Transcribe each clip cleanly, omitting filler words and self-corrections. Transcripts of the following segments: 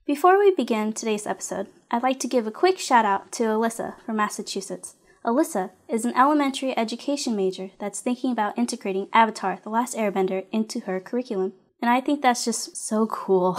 Before we begin today's episode, I'd like to give a quick shout out to Alyssa from Massachusetts. Alyssa is an elementary education major that's thinking about integrating Avatar: The Last Airbender into her curriculum. And I think that's just so cool.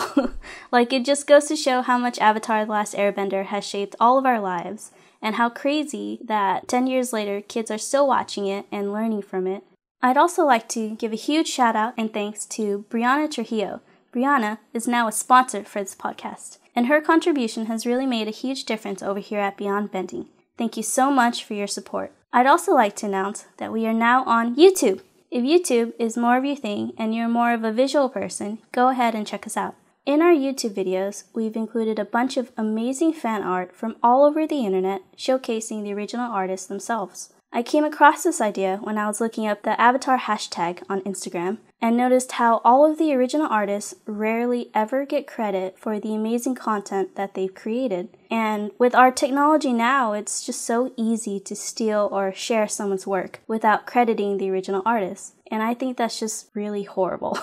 Like, it just goes to show how much Avatar: The Last Airbender has shaped all of our lives, and how crazy that 10 years later, kids are still watching it and learning from it. I'd also like to give a huge shout out and thanks to Brianna Trujillo. Brianna is now a sponsor for this podcast, and her contribution has really made a huge difference over here at Beyond Bending. Thank you so much for your support. I'd also like to announce that we are now on YouTube. If YouTube is more of your thing and you're more of a visual person, go ahead and check us out. In our YouTube videos, we've included a bunch of amazing fan art from all over the internet showcasing the original artists themselves. I came across this idea when I was looking up the Avatar hashtag on Instagram and noticed how all of the original artists rarely ever get credit for the amazing content that they've created. And with our technology now, it's just so easy to steal or share someone's work without crediting the original artist. And I think that's just really horrible.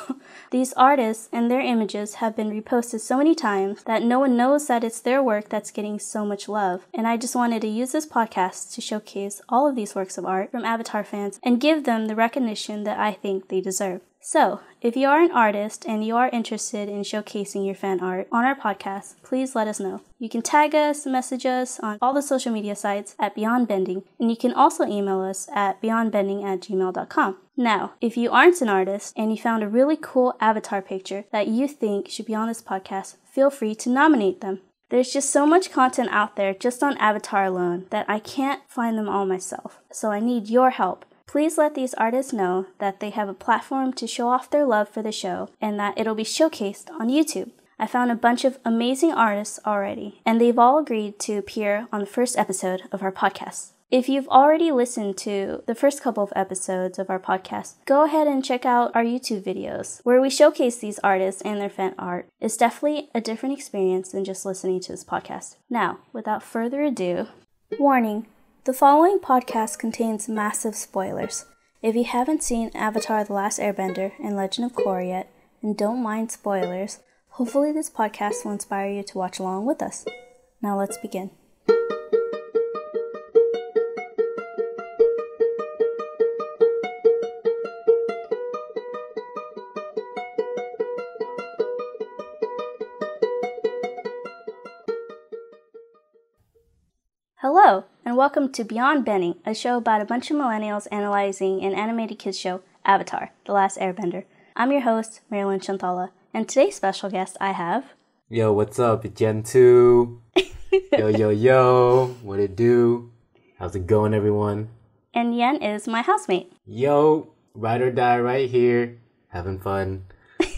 These artists and their images have been reposted so many times that no one knows that it's their work that's getting so much love. And I just wanted to use this podcast to showcase all of these works of art from Avatar fans and give them the recognition that I think they deserve. So, if you are an artist and you are interested in showcasing your fan art on our podcast, please let us know. You can tag us, message us on all the social media sites at Beyond Bending, and you can also email us at beyondbending@gmail.com. Now, if you aren't an artist and you found a really cool avatar picture that you think should be on this podcast, feel free to nominate them. There's just so much content out there just on Avatar alone that I can't find them all myself, so I need your help. Please let these artists know that they have a platform to show off their love for the show and that it'll be showcased on YouTube. I found a bunch of amazing artists already, and they've all agreed to appear on the first episode of our podcast. If you've already listened to the first couple of episodes of our podcast, go ahead and check out our YouTube videos where we showcase these artists and their fan art. It's definitely a different experience than just listening to this podcast. Now, without further ado, warning. The following podcast contains massive spoilers. If you haven't seen Avatar: The Last Airbender and Legend of Korra yet, and don't mind spoilers, hopefully this podcast will inspire you to watch along with us. Now let's begin. Hello, and welcome to Beyond Bending, a show about a bunch of millennials analyzing an animated kids show, Avatar: The Last Airbender. I'm your host, Marilyn Chanthala, and today's special guest I have... Yo, what's up? It's Gen 2. Yo, what it do? How's it going, everyone? And Yen is my housemate. Yo, ride or die right here, having fun.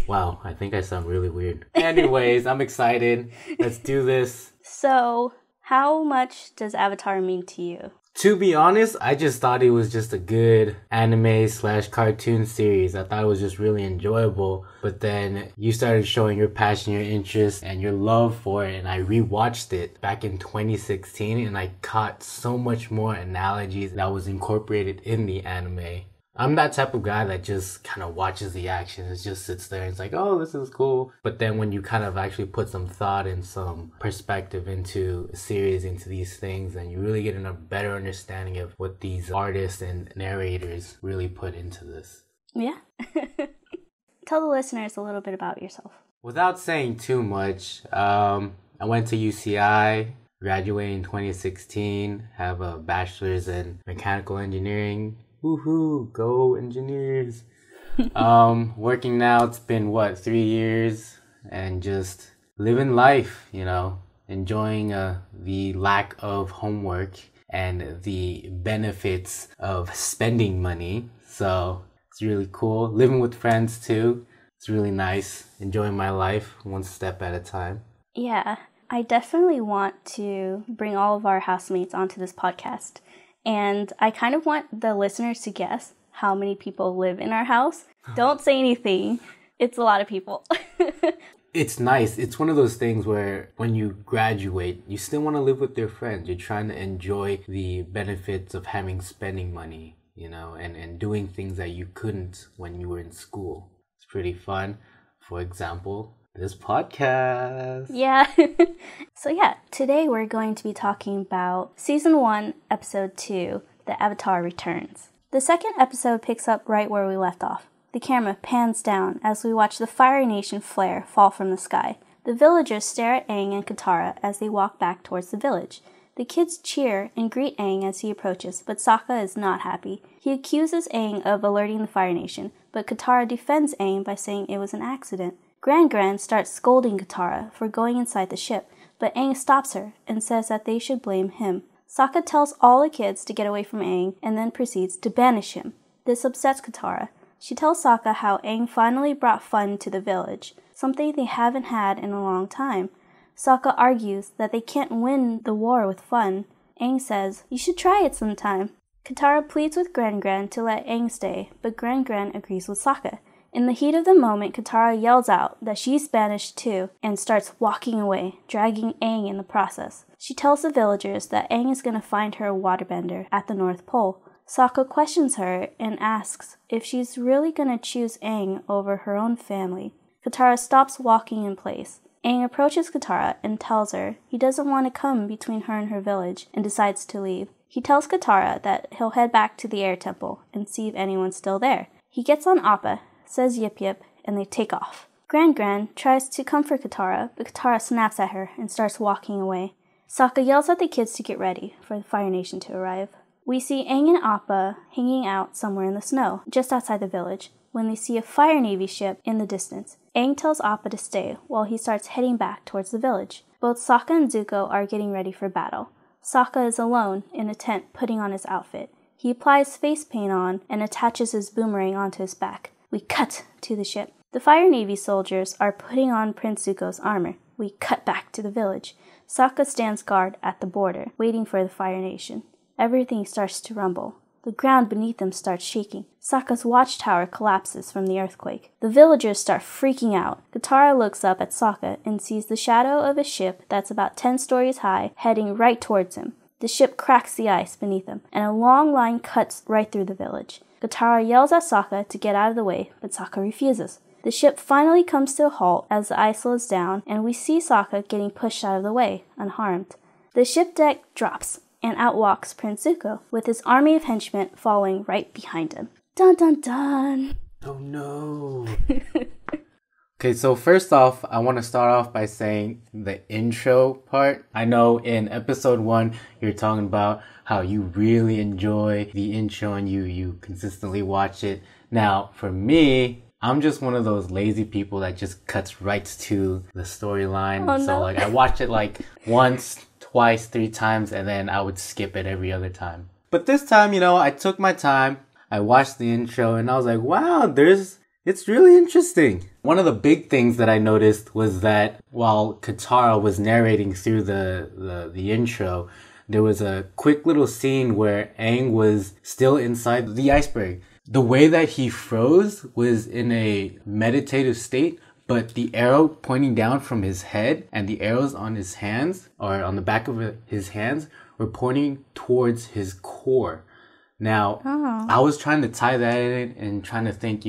Wow, I think I sound really weird. Anyways, I'm excited. Let's do this. So... how much does Avatar mean to you? To be honest, I just thought it was just a good anime/cartoon series. I thought it was just really enjoyable. But then you started showing your passion, your interest, and your love for it. And I rewatched it back in 2016 and I caught so much more analogies that was incorporated in the anime. I'm that type of guy that just kind of watches the action. It just sits there and it's like, oh, this is cool. But then when you kind of actually put some thought and some perspective into a series, into these things, then you really get a better understanding of what these artists and narrators really put into this. Yeah. Tell the listeners a little bit about yourself. Without saying too much, I went to UCI, graduated in 2016, have a bachelor's in mechanical engineering. Woohoo, go engineers. Working now, it's been 3 years, and just living life, enjoying the lack of homework and the benefits of spending money. So it's really cool. Living with friends too. It's really nice. Enjoying my life one step at a time. Yeah, I definitely want to bring all of our housemates onto this podcast. And I kind of want the listeners to guess how many people live in our house. Don't say anything. It's a lot of people. It's nice. It's one of those things where when you graduate, you still want to live with your friends. You're trying to enjoy the benefits of having spending money, and doing things that you couldn't when you were in school. It's pretty fun. For example, this podcast. Yeah. So yeah, today we're going to be talking about Season 1, Episode 2, The Avatar Returns. The second episode picks up right where we left off. The camera pans down as we watch the Fire Nation flare fall from the sky. The villagers stare at Aang and Katara as they walk back towards the village. The kids cheer and greet Aang as he approaches, but Sokka is not happy. He accuses Aang of alerting the Fire Nation, but Katara defends Aang by saying it was an accident. Gran starts scolding Katara for going inside the ship, but Aang stops her and says that they should blame him. Sokka tells all the kids to get away from Aang and then proceeds to banish him. This upsets Katara. She tells Sokka how Aang finally brought fun to the village, something they haven't had in a long time. Sokka argues that they can't win the war with fun. Aang says, "You should try it sometime." Katara pleads with Gran to let Aang stay, but Gran agrees with Sokka. In the heat of the moment, Katara yells out that she's banished too and starts walking away, dragging Aang in the process. She tells the villagers that Aang is going to find her a waterbender at the North Pole. Sokka questions her and asks if she's really going to choose Aang over her own family. Katara stops walking in place. Aang approaches Katara and tells her he doesn't want to come between her and her village and decides to leave. He tells Katara that he'll head back to the air temple and see if anyone's still there. He gets on Appa, says yip yip, and they take off. Gran tries to comfort Katara, but Katara snaps at her and starts walking away. Sokka yells at the kids to get ready for the Fire Nation to arrive. We see Aang and Appa hanging out somewhere in the snow, just outside the village, when they see a Fire Navy ship in the distance. Aang tells Appa to stay while he starts heading back towards the village. Both Sokka and Zuko are getting ready for battle. Sokka is alone in a tent putting on his outfit. He applies face paint on and attaches his boomerang onto his back. We cut to the ship. The Fire Navy soldiers are putting on Prince Zuko's armor. We cut back to the village. Sokka stands guard at the border, waiting for the Fire Nation. Everything starts to rumble. The ground beneath them starts shaking. Sokka's watchtower collapses from the earthquake. The villagers start freaking out. Katara looks up at Sokka and sees the shadow of a ship that's about 10 stories high heading right towards him. The ship cracks the ice beneath him, and a long line cuts right through the village. Katara yells at Sokka to get out of the way, but Sokka refuses. The ship finally comes to a halt as the ice slows down, and we see Sokka getting pushed out of the way, unharmed. The ship deck drops, and out walks Prince Zuko, with his army of henchmen following right behind him. Dun dun dun! Oh no! Okay, so first off, I want to start off by saying the intro part. I know in episode 1, you're talking about how you really enjoy the intro and you consistently watch it. Now, for me, I'm just one of those lazy people that just cuts right to the storyline. Oh, no. So like I watched it like once, twice, 3 times, and then I would skip it every other time. But this time, I took my time. I watched the intro and I was like, wow, it's really interesting. One of the big things that I noticed was that while Katara was narrating through the intro, there was a quick little scene where Aang was still inside the iceberg. The way that he froze was in a meditative state, but the arrow pointing down from his head and the arrows on his hands, or on the back of his hands, were pointing towards his core. Now, I was trying to tie that in and trying to think,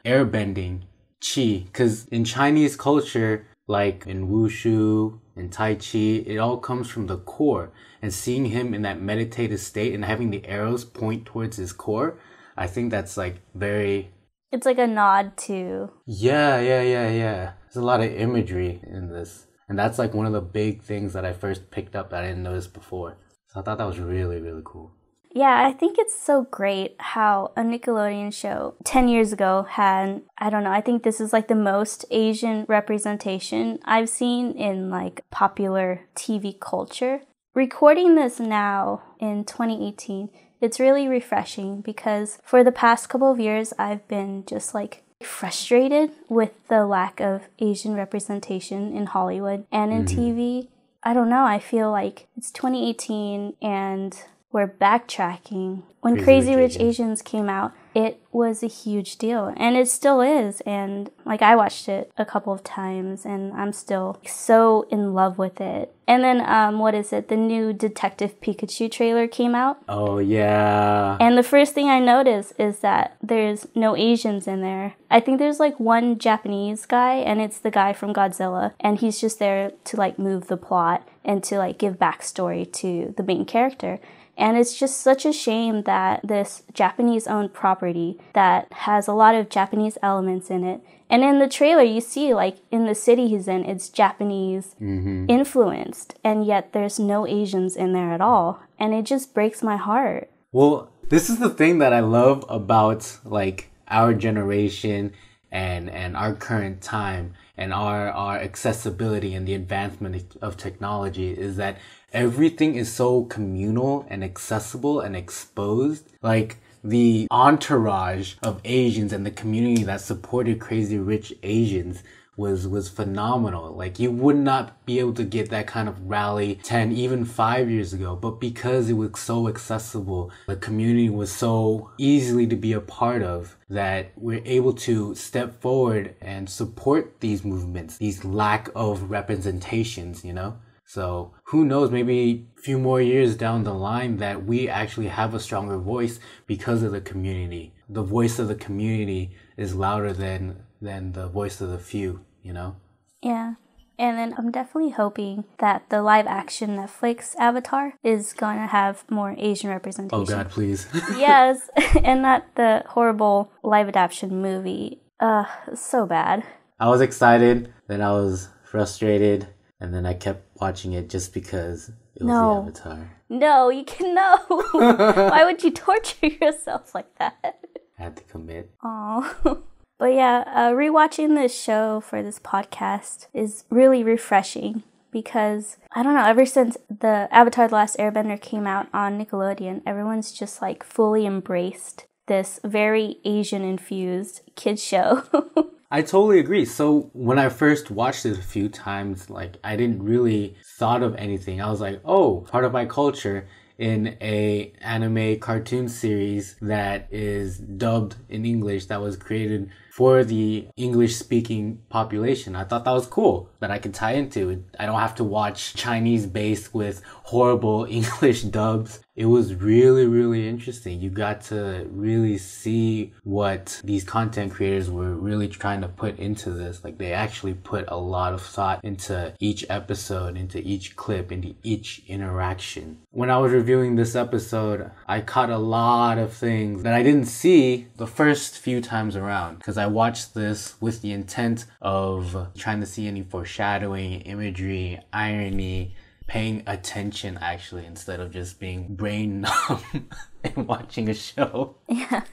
airbending, chi, because in Chinese culture, like in wushu and tai chi, it all comes from the core. And seeing him in that meditative state and having the arrows point towards his core, I think that's like very... It's like a nod to... Yeah. There's a lot of imagery in this. And that's like one of the big things that I first picked up that I didn't notice before. So I thought that was really, really cool. Yeah, I think it's so great how a Nickelodeon show 10 years ago had, I think this is like the most Asian representation I've seen in like popular TV culture. Recording this now in 2018, it's really refreshing because for the past couple of years, I've been just like frustrated with the lack of Asian representation in Hollywood and in TV. I feel like it's 2018 and we're backtracking. When Crazy Rich Asians came out, it was a huge deal, and it still is. And like, I watched it a couple of times and I'm still so in love with it. And then what is it, the new Detective Pikachu trailer came out. Oh yeah. And the first thing I noticed is that there's no Asians in there. I think there's like one Japanese guy, and it's the guy from Godzilla, and he's just there to like move the plot and to like give backstory to the main character. And it's just such a shame that this Japanese-owned property that has a lot of Japanese elements in it. And in the trailer, you see, like, in the city he's in, it's Japanese influenced. And yet there's no Asians in there at all. And it just breaks my heart. Well, this is the thing that I love about, like, our generation and our current time and our accessibility and the advancement of technology is that everything is so communal and accessible and exposed. Like, the entourage of Asians and the community that supported Crazy Rich Asians was phenomenal. Like, you would not be able to get that kind of rally 10, even 5 years ago. But because it was so accessible, the community was so easily to be a part of, that we're able to step forward and support these movements, these lack of representations, you know? So who knows, maybe a few more years down the line that we actually have a stronger voice because of the community. The voice of the community is louder than the voice of the few, you know? Yeah. And then I'm definitely hoping that the live action Netflix Avatar is going to have more Asian representation. Oh God, please. Yes, and not the horrible live adaptation movie. So bad. I was excited, then I was frustrated, and then I kept watching it just because it was the Avatar. No, you can no. Why would you torture yourself like that? I had to commit. Oh. But yeah, rewatching this show for this podcast is really refreshing because, I don't know, ever since the Avatar The Last Airbender came out on Nickelodeon, everyone's just like fully embraced this very Asian-infused kids show. I totally agree. So when I first watched it a few times, like, I didn't really thought of anything. I was like, oh, part of my culture in a anime cartoon series that is dubbed in English, that was created for the English speaking population. I thought that was cool, that I could tie into. I don't have to watch Chinese based with horrible English dubs. It was really, really interesting. You got to really see what these content creators were really trying to put into this. Like, they actually put a lot of thought into each episode, into each clip, into each interaction. When I was reviewing this episode, I caught a lot of things that I didn't see the first few times around, because I watched this with the intent of trying to see any foreshadowing, imagery, irony, paying attention actually, instead of just being brain numb and watching a show. Yeah.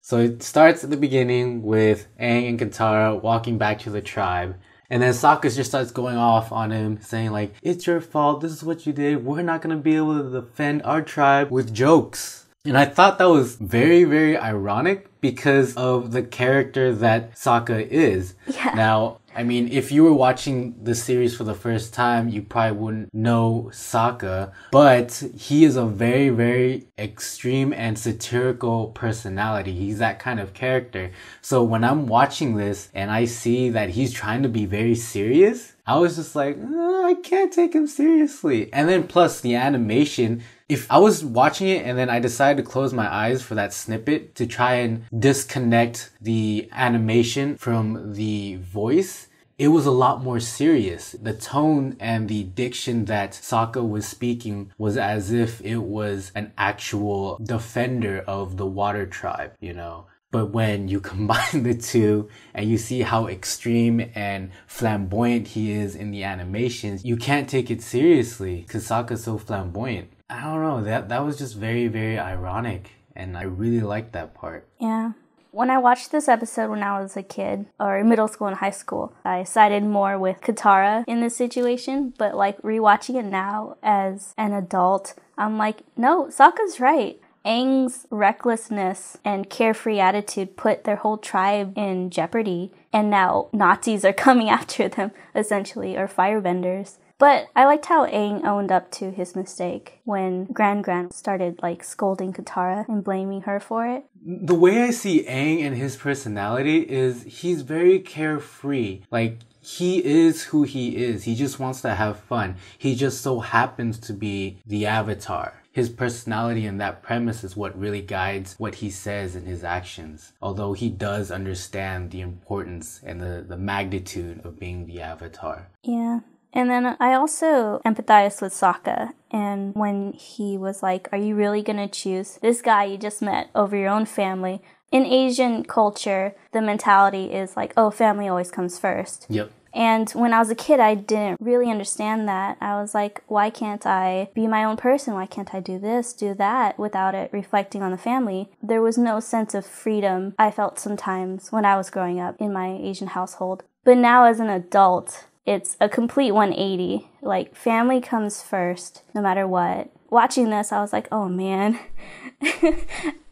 So it starts at the beginning with Aang and Katara walking back to the tribe. And then Sokka just starts going off on him, saying like, it's your fault, this is what you did, we're not going to be able to defend our tribe, with jokes. And I thought that was very, very ironic because of the character that Sokka is. Yeah. Now, I mean, if you were watching the series for the first time, you probably wouldn't know Sokka, but he is a very, very extreme and satirical personality. He's that kind of character. So when I'm watching this and I see that he's trying to be very serious, I was just like, I can't take him seriously. And then plus the animation, if I was watching it and then I decided to close my eyes for that snippet to try and disconnect the animation from the voice, it was a lot more serious. The tone and the diction that Sokka was speaking was as if it was an actual defender of the water tribe, you know? But when you combine the two and you see how extreme and flamboyant he is in the animations, you can't take it seriously because Sokka's so flamboyant. I don't know, that was just very, very ironic, and I really liked that part. Yeah. When I watched this episode when I was a kid, or in middle school and high school, I sided more with Katara in this situation, but like rewatching it now as an adult, I'm like, no, Sokka's right. Aang's recklessness and carefree attitude put their whole tribe in jeopardy, and now Nazis are coming after them, essentially, or firebenders. But I liked how Aang owned up to his mistake when Gran started like scolding Katara and blaming her for it. The way I see Aang and his personality is he's very carefree. Like, he is who he is. He just wants to have fun. He just so happens to be the Avatar. His personality and that premise is what really guides what he says and his actions. Although he does understand the importance and the magnitude of being the Avatar. Yeah. And then I also empathized with Sokka. And when he was like, are you really going to choose this guy you just met over your own family? In Asian culture, the mentality is like, oh, family always comes first. Yep. And when I was a kid, I didn't really understand that. I was like, why can't I be my own person? Why can't I do this, do that, without it reflecting on the family? There was no sense of freedom I felt sometimes when I was growing up in my Asian household. But now as an adult, it's a complete 180. Like, family comes first, no matter what. Watching this, I was like, oh man.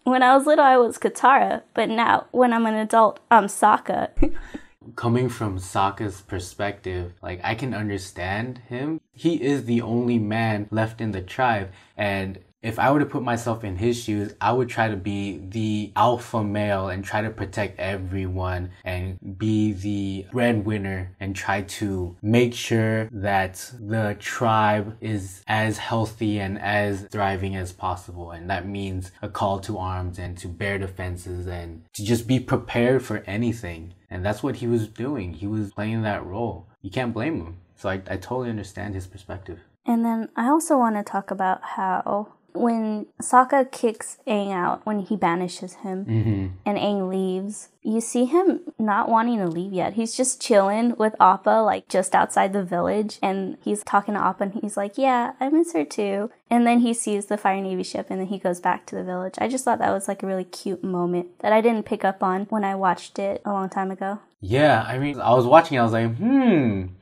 When I was little, I was Katara. But now, when I'm an adult, I'm Sokka. Coming from Sokka's perspective, like, I can understand him. He is the only man left in the tribe, and if I were to put myself in his shoes, I would try to be the alpha male and try to protect everyone and be the breadwinner and try to make sure that the tribe is as healthy and as thriving as possible. And that means a call to arms and to bear defenses and to just be prepared for anything. And that's what he was doing. He was playing that role. You can't blame him. So I totally understand his perspective. And then I also want to talk about how when Sokka kicks Aang out, when he banishes him, and Aang leaves, you see him not wanting to leave yet. He's just chilling with Appa, like, just outside the village, and he's talking to Appa, and he's like, yeah, I miss her too. And then he sees the Fire Navy ship, and then he goes back to the village. I just thought that was, like, a really cute moment that I didn't pick up on when I watched it a long time ago. Yeah, I mean, I was watching, I was like,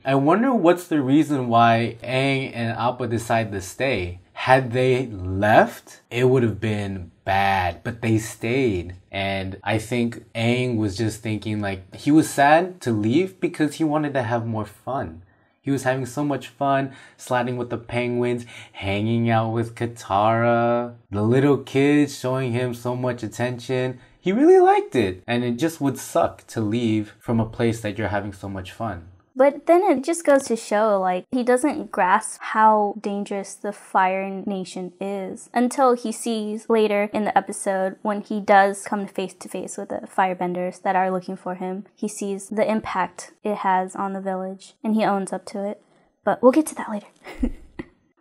I wonder what's the reason why Aang and Appa decide to stay. Had they left, it would have been bad, but they stayed. And I think Aang was just thinking, like, he was sad to leave because he wanted to have more fun. He was having so much fun, sliding with the penguins, hanging out with Katara, the little kids showing him so much attention. He really liked it. And it just would suck to leave from a place that you're having so much fun. But then it just goes to show, like, he doesn't grasp how dangerous the Fire Nation is until he sees later in the episode when he does come face to face with the firebenders that are looking for him. He sees the impact it has on the village, and he owns up to it. But we'll get to that later.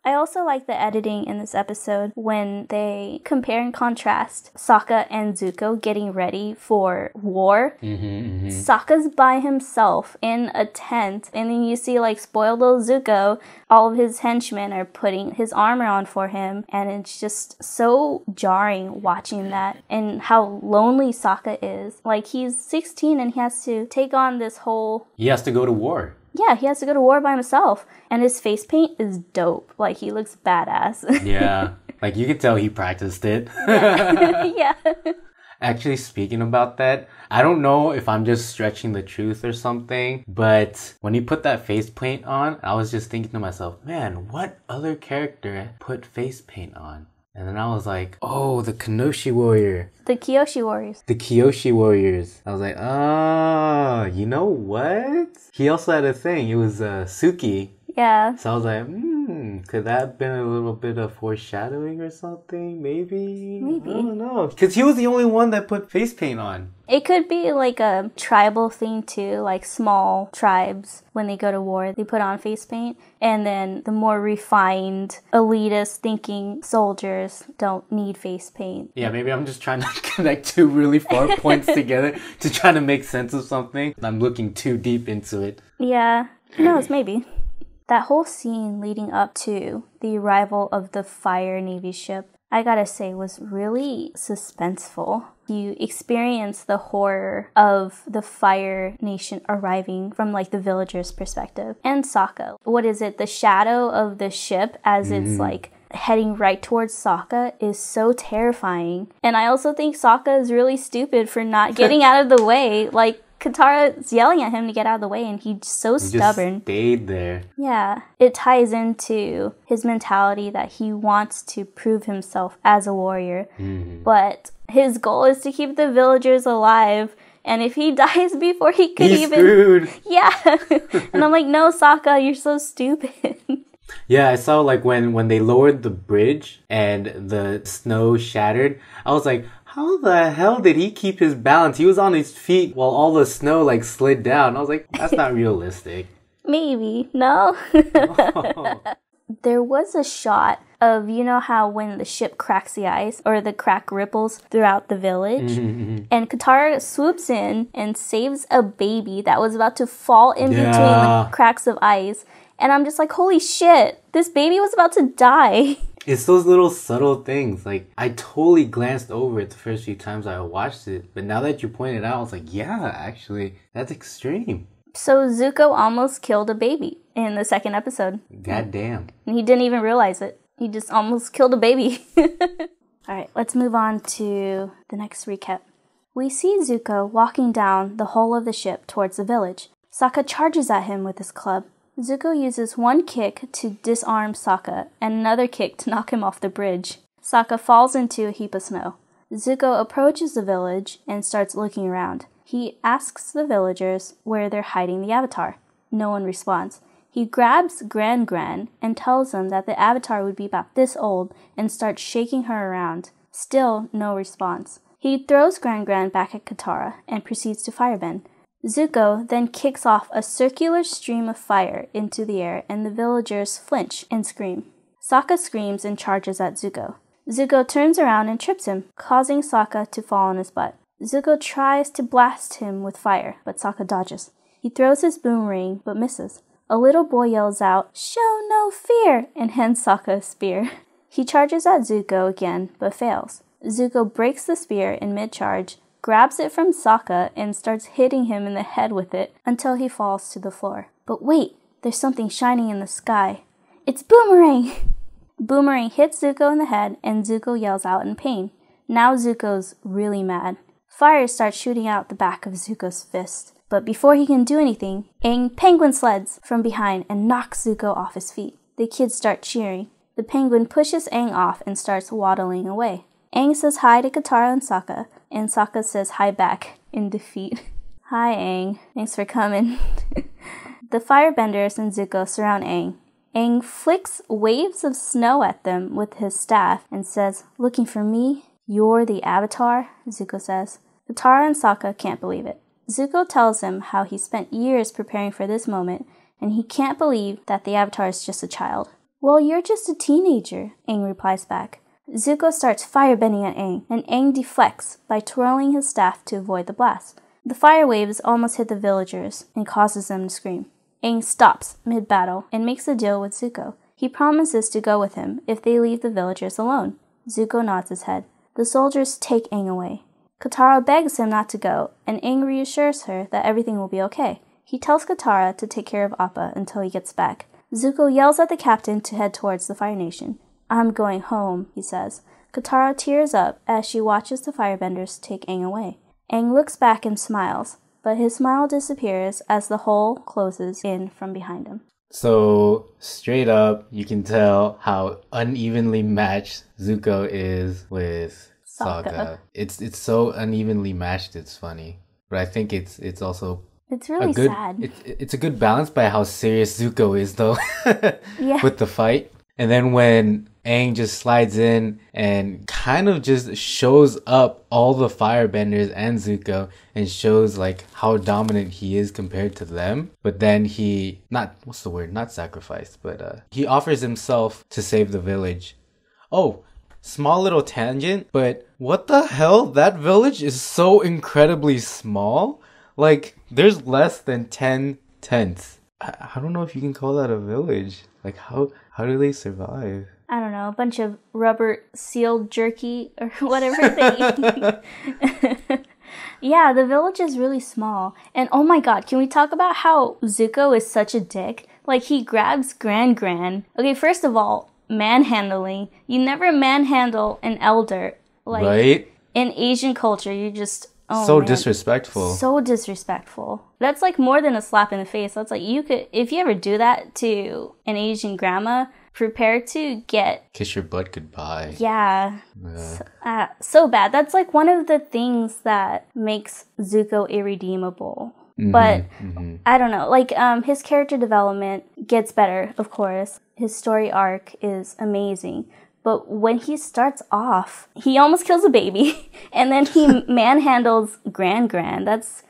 I also like the editing in this episode when they compare and contrast Sokka and Zuko getting ready for war. Sokka's by himself in a tent, and then you see, like, spoiled little Zuko, all of his henchmen are putting his armor on for him, and it's just so jarring watching that and how lonely Sokka is. Like, he's 16 and he has to take on this whole... He has to go to war. Yeah, he has to go to war by himself. And his face paint is dope. Like, he looks badass. Yeah. Like, you could tell he practiced it. Yeah. Actually, speaking about that, I don't know if I'm just stretching the truth or something, but when he put that face paint on, I was just thinking to myself, man, what other character put face paint on? And then I was like, oh, the Kenoshi warrior. The Kyoshi warriors. The Kyoshi warriors. I was like, oh, you know what? He also had a thing. It was Suki. Yeah. So I was like, could that have been a little bit of foreshadowing or something? Maybe. I don't know. Because he was the only one that put face paint on. It could be like a tribal thing too, like small tribes, when they go to war, they put on face paint. And then the more refined, elitist thinking soldiers don't need face paint. Yeah, maybe I'm just trying to connect two really far points together to try to make sense of something. I'm looking too deep into it. Yeah. Who knows, maybe. That whole scene leading up to the arrival of the Fire Navy ship, I gotta say, was really suspenseful. You experience the horror of the Fire Nation arriving from, like, the villagers' perspective. And Sokka. What is it? The shadow of the ship as it's, like, heading right towards Sokka is so terrifying. And I also think Sokka is really stupid for not getting out of the way. Like, Katara's yelling at him to get out of the way, and he's so stubborn. Just stayed there. Yeah, it ties into his mentality that he wants to prove himself as a warrior. But his goal is to keep the villagers alive. And if he dies before he could He's screwed. Yeah. And I'm like, no, Sokka, you're so stupid. Yeah, I saw like when they lowered the bridge and the snow shattered, I was like, how the hell did he keep his balance? He was on his feet while all the snow like slid down. I was like, that's not realistic. Maybe. No? Oh. There was a shot of, you know how when the ship cracks the ice or the crack ripples throughout the village? And Katara swoops in and saves a baby that was about to fall in between the cracks of ice. And I'm just like, holy shit, this baby was about to die. It's those little subtle things. Like, I totally glanced over it the first few times I watched it. But now that you pointed out, I was like, yeah, actually, that's extreme. So Zuko almost killed a baby in the second episode. God damn. And he didn't even realize it. He just almost killed a baby. Alright, let's move on to the next recap. We see Zuko walking down the hull of the ship towards the village. Sokka charges at him with his club. Zuko uses one kick to disarm Sokka and another kick to knock him off the bridge. Sokka falls into a heap of snow. Zuko approaches the village and starts looking around. He asks the villagers where they're hiding the Avatar. No one responds. He grabs Gran Gran and tells them that the Avatar would be about this old and starts shaking her around. Still, no response. He throws Gran Gran back at Katara and proceeds to firebend. Zuko then kicks off a circular stream of fire into the air and the villagers flinch and scream. Sokka screams and charges at Zuko. Zuko turns around and trips him, causing Sokka to fall on his butt. Zuko tries to blast him with fire, but Sokka dodges. He throws his boomerang, but misses. A little boy yells out, "Show no fear!" and hands Sokka a spear. He charges at Zuko again, but fails. Zuko breaks the spear in mid-charge, grabs it from Sokka, and starts hitting him in the head with it until he falls to the floor. But wait, there's something shining in the sky. It's Boomerang! Boomerang hits Zuko in the head, and Zuko yells out in pain. Now Zuko's really mad. Fire starts shooting out the back of Zuko's fist. But before he can do anything, Aang penguin sleds from behind and knocks Zuko off his feet. The kids start cheering. The penguin pushes Aang off and starts waddling away. Aang says hi to Katara and Sokka says hi back in defeat. Hi Aang, thanks for coming. The firebenders and Zuko surround Aang. Aang flicks waves of snow at them with his staff and says, "Looking for me? You're the Avatar?" Zuko says. Katara and Sokka can't believe it. Zuko tells him how he spent years preparing for this moment, and he can't believe that the Avatar is just a child. "Well, you're just a teenager," Aang replies back. Zuko starts firebending at Aang, and Aang deflects by twirling his staff to avoid the blast. The fire waves almost hit the villagers and causes them to scream. Aang stops mid-battle and makes a deal with Zuko. He promises to go with him if they leave the villagers alone. Zuko nods his head. The soldiers take Aang away. Katara begs him not to go, and Aang reassures her that everything will be okay. He tells Katara to take care of Appa until he gets back. Zuko yells at the captain to head towards the Fire Nation. "I'm going home," he says. Katara tears up as she watches the firebenders take Aang away. Aang looks back and smiles, but his smile disappears as the hole closes in from behind him. So, straight up, you can tell how unevenly matched Zuko is with Sokka. It's so unevenly matched, it's funny. But I think it's also it's really sad. It's a good balance by how serious Zuko is, though, yeah. with the fight. And then when Aang just slides in and kind of just shows up all the firebenders and Zuko and shows like how dominant he is compared to them. But then he, not sacrificed, but he offers himself to save the village. Oh, small little tangent, but what the hell? That village is so incredibly small. Like, there's less than 10 tents. I don't know if you can call that a village. Like, how do they survive? I don't know, a bunch of rubber sealed jerky or whatever they eat. Yeah, the village is really small. And oh my god, can we talk about how Zuko is such a dick? Like, he grabs Gran Gran. Okay, first of all, manhandling. You never manhandle an elder. Like, right? In Asian culture, you just Oh, so man. disrespectful. So disrespectful. That's like more than a slap in the face. That's like, you could, if you ever do that to an Asian grandma, prepare to get... Kiss your butt goodbye. Yeah. So bad. That's like one of the things that makes Zuko irredeemable. But I don't know, like his character development gets better, of course. His story arc is amazing. But when he starts off, he almost kills a baby and then he manhandles Gran. That's...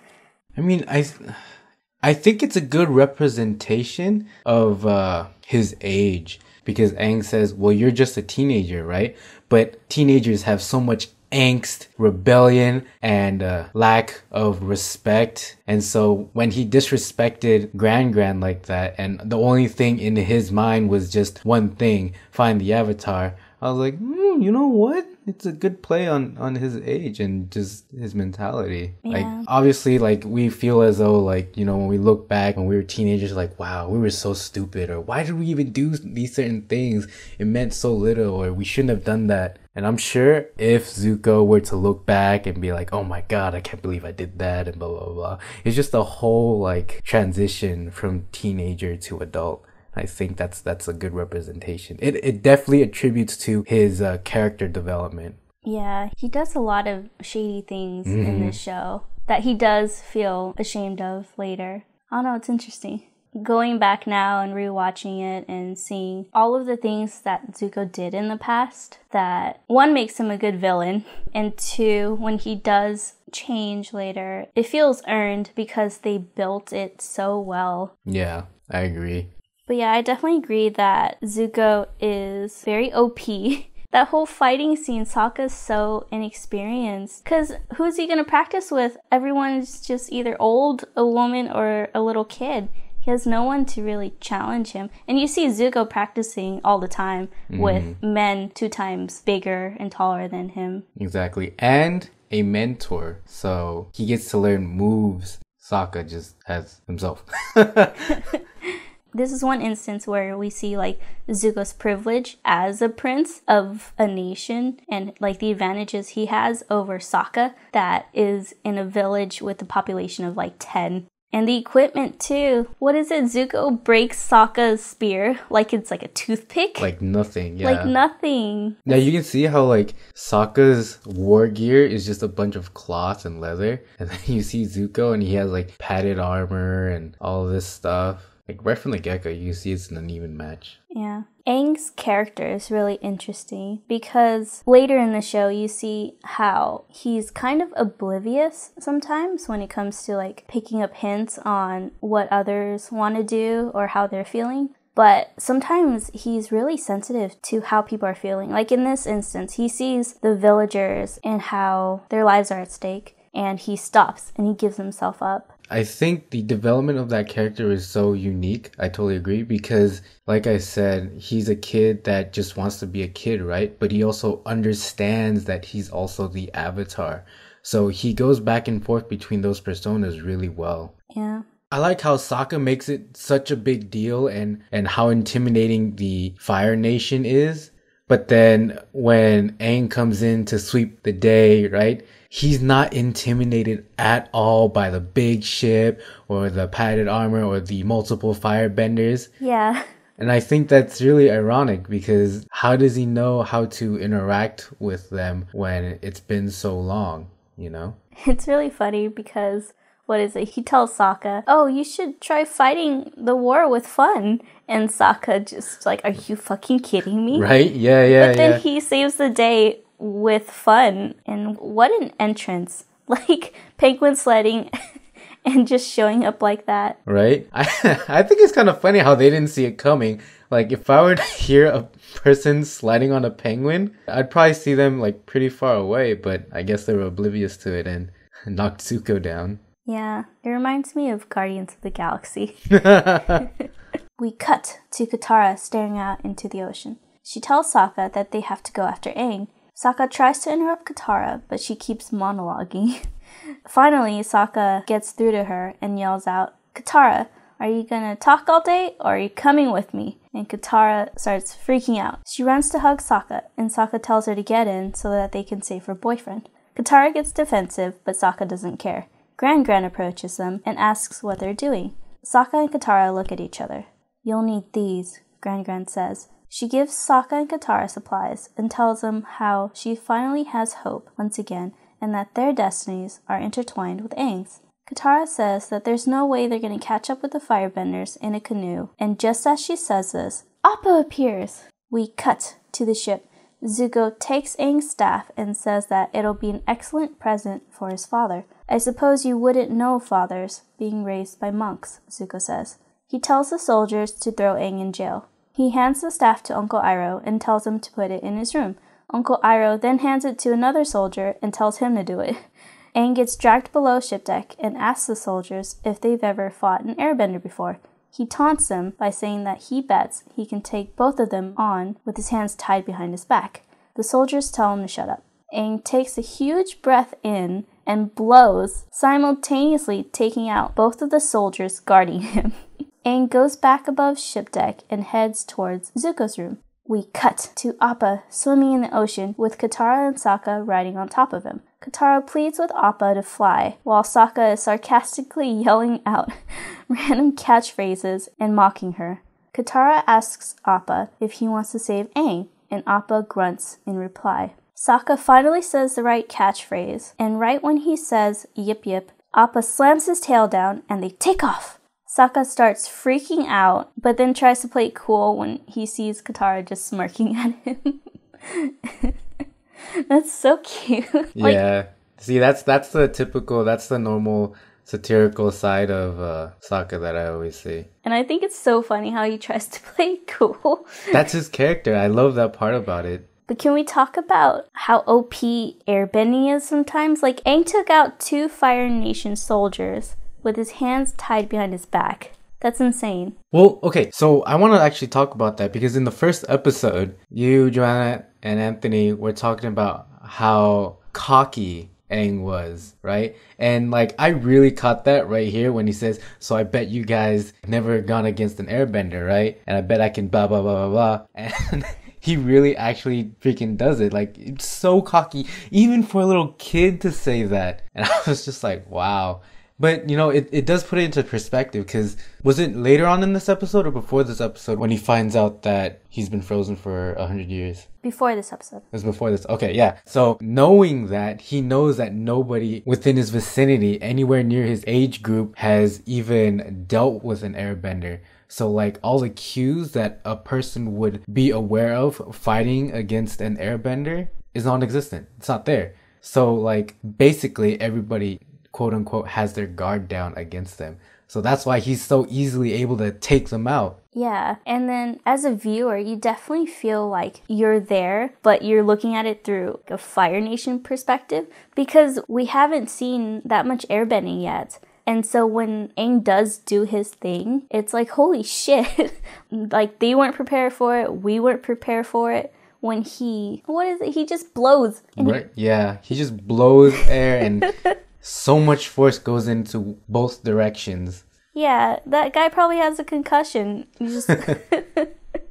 I mean, I think it's a good representation of his age, because Aang says, well, you're just a teenager, right? But teenagers have so much angst, rebellion, and lack of respect. And so when he disrespected Gran like that, and the only thing in his mind was just one thing, find the Avatar, I was like, you know what? It's a good play on his age and just his mentality. Yeah. Like, obviously, like, we feel as though, like, you know, when we look back when we were teenagers, like, wow, we were so stupid, or why did we even do these certain things? It meant so little, or we shouldn't have done that. And I'm sure if Zuko were to look back and be like, oh my god, I can't believe I did that, and blah, blah, blah. It's just a whole, like, transition from teenager to adult. I think that's a good representation. It definitely attributes to his character development. Yeah, he does a lot of shady things in this show that he does feel ashamed of later. I don't know, it's interesting. Going back now and rewatching it and seeing all of the things that Zuko did in the past, that one, makes him a good villain, and two, when he does change later, it feels earned because they built it so well. Yeah, I agree. But yeah, I definitely agree that Zuko is very OP. That whole fighting scene, Sokka's so inexperienced. Because who's he going to practice with? Everyone's just either old, a woman, or a little kid. He has no one to really challenge him. And you see Zuko practicing all the time with men 2 times bigger and taller than him. Exactly. And a mentor. So he gets to learn moves Sokka just has himself. This is one instance where we see like Zuko's privilege as a prince of a nation and like the advantages he has over Sokka that is in a village with a population of like 10. And the equipment too. What is it? Zuko breaks Sokka's spear like it's like a toothpick? Like nothing, yeah. Like nothing. Yeah, you can see how like Sokka's war gear is just a bunch of cloth and leather. And then you see Zuko and he has like padded armor and all this stuff. Like, right from the get-go, you see it's an uneven match. Yeah. Aang's character is really interesting because later in the show, you see how he's kind of oblivious sometimes when it comes to, like, picking up hints on what others want to do or how they're feeling. But sometimes he's really sensitive to how people are feeling. Like, in this instance, he sees the villagers and how their lives are at stake, and he stops and he gives himself up. I think the development of that character is so unique. I totally agree because, like I said, he's a kid that just wants to be a kid, right? But he also understands that he's also the Avatar. So he goes back and forth between those personas really well. Yeah. I like how Sokka makes it such a big deal and how intimidating the Fire Nation is. But then when Aang comes in to sweep the day, right? He's not intimidated at all by the big ship or the padded armor or the multiple firebenders. Yeah. And I think that's really ironic because how does he know how to interact with them when it's been so long, you know? It's really funny because, what is it? He tells Sokka, oh, you should try fighting the war with fun. And Sokka just like, are you fucking kidding me? Right? Yeah. But then he saves the day with fun, and what an entrance. Like penguin sledding and just showing up like that. Right? I think it's kind of funny how they didn't see it coming. Like if I were to hear a person sliding on a penguin, I'd probably see them like pretty far away, but I guess they were oblivious to it and knocked Zuko down. Yeah, it reminds me of Guardians of the Galaxy. We cut to Katara staring out into the ocean. She tells Sokka that they have to go after Aang. Sokka tries to interrupt Katara, but she keeps monologuing. Finally, Sokka gets through to her and yells out, Katara, are you gonna talk all day or are you coming with me? And Katara starts freaking out. She runs to hug Sokka, and Sokka tells her to get in so that they can save her boyfriend. Katara gets defensive, but Sokka doesn't care. Gran approaches them and asks what they're doing. Sokka and Katara look at each other. "You'll need these," Gran says. She gives Sokka and Katara supplies and tells them how she finally has hope once again and that their destinies are intertwined with Aang's. Katara says that there's no way they're going to catch up with the firebenders in a canoe, and just as she says this, Appa appears. We cut to the ship. Zuko takes Aang's staff and says that it'll be an excellent present for his father. "I suppose you wouldn't know fathers being raised by monks," Zuko says. He tells the soldiers to throw Aang in jail. He hands the staff to Uncle Iroh and tells him to put it in his room. Uncle Iroh then hands it to another soldier and tells him to do it. Aang gets dragged below ship deck and asks the soldiers if they've ever fought an airbender before. He taunts them by saying that he bets he can take both of them on with his hands tied behind his back. The soldiers tell him to shut up. Aang takes a huge breath in and blows, simultaneously taking out both of the soldiers guarding him. Aang goes back above ship deck and heads towards Zuko's room. We cut to Appa swimming in the ocean with Katara and Sokka riding on top of him. Katara pleads with Appa to fly, while Sokka is sarcastically yelling out random catchphrases and mocking her. Katara asks Appa if he wants to save Aang, and Appa grunts in reply. Sokka finally says the right catchphrase, and right when he says yip yip, Appa slams his tail down and they take off. Sokka starts freaking out, but then tries to play it cool when he sees Katara just smirking at him. That's so cute. Yeah. See, that's the normal satirical side of Sokka that I always see. And I think it's so funny how he tries to play it cool. That's his character. I love that part about it. But can we talk about how OP airbending is sometimes? Like, Aang took out 2 Fire Nation soldiers with his hands tied behind his back. That's insane. Well, okay, so I want to actually talk about that because in the first episode, you, Joanna, and Anthony were talking about how cocky Aang was, right? And like, I really caught that right here when he says, "So I bet you guys never gone against an airbender, right? And I bet I can blah, blah, blah, blah, blah." And he really actually freaking does it. Like, it's so cocky, even for a little kid to say that. And I was just like, wow. But, you know, it does put it into perspective because was it later on in this episode or before this episode when he finds out that he's been frozen for 100 years? Before this episode. It was before this. Okay, yeah. So knowing that, he knows that nobody within his vicinity, anywhere near his age group, has even dealt with an airbender. So like all the cues that a person would be aware of fighting against an airbender is non-existent. It's not there. So like basically everybody, quote unquote, has their guard down against them. So that's why he's so easily able to take them out. Yeah, and then as a viewer, you definitely feel like you're there, but you're looking at it through a Fire Nation perspective because we haven't seen that much airbending yet. And so when Aang does do his thing, it's like, holy shit. Like, they weren't prepared for it. We weren't prepared for it. When he just blows. Right, yeah. He just blows air and so much force goes into both directions. Yeah, that guy probably has a concussion.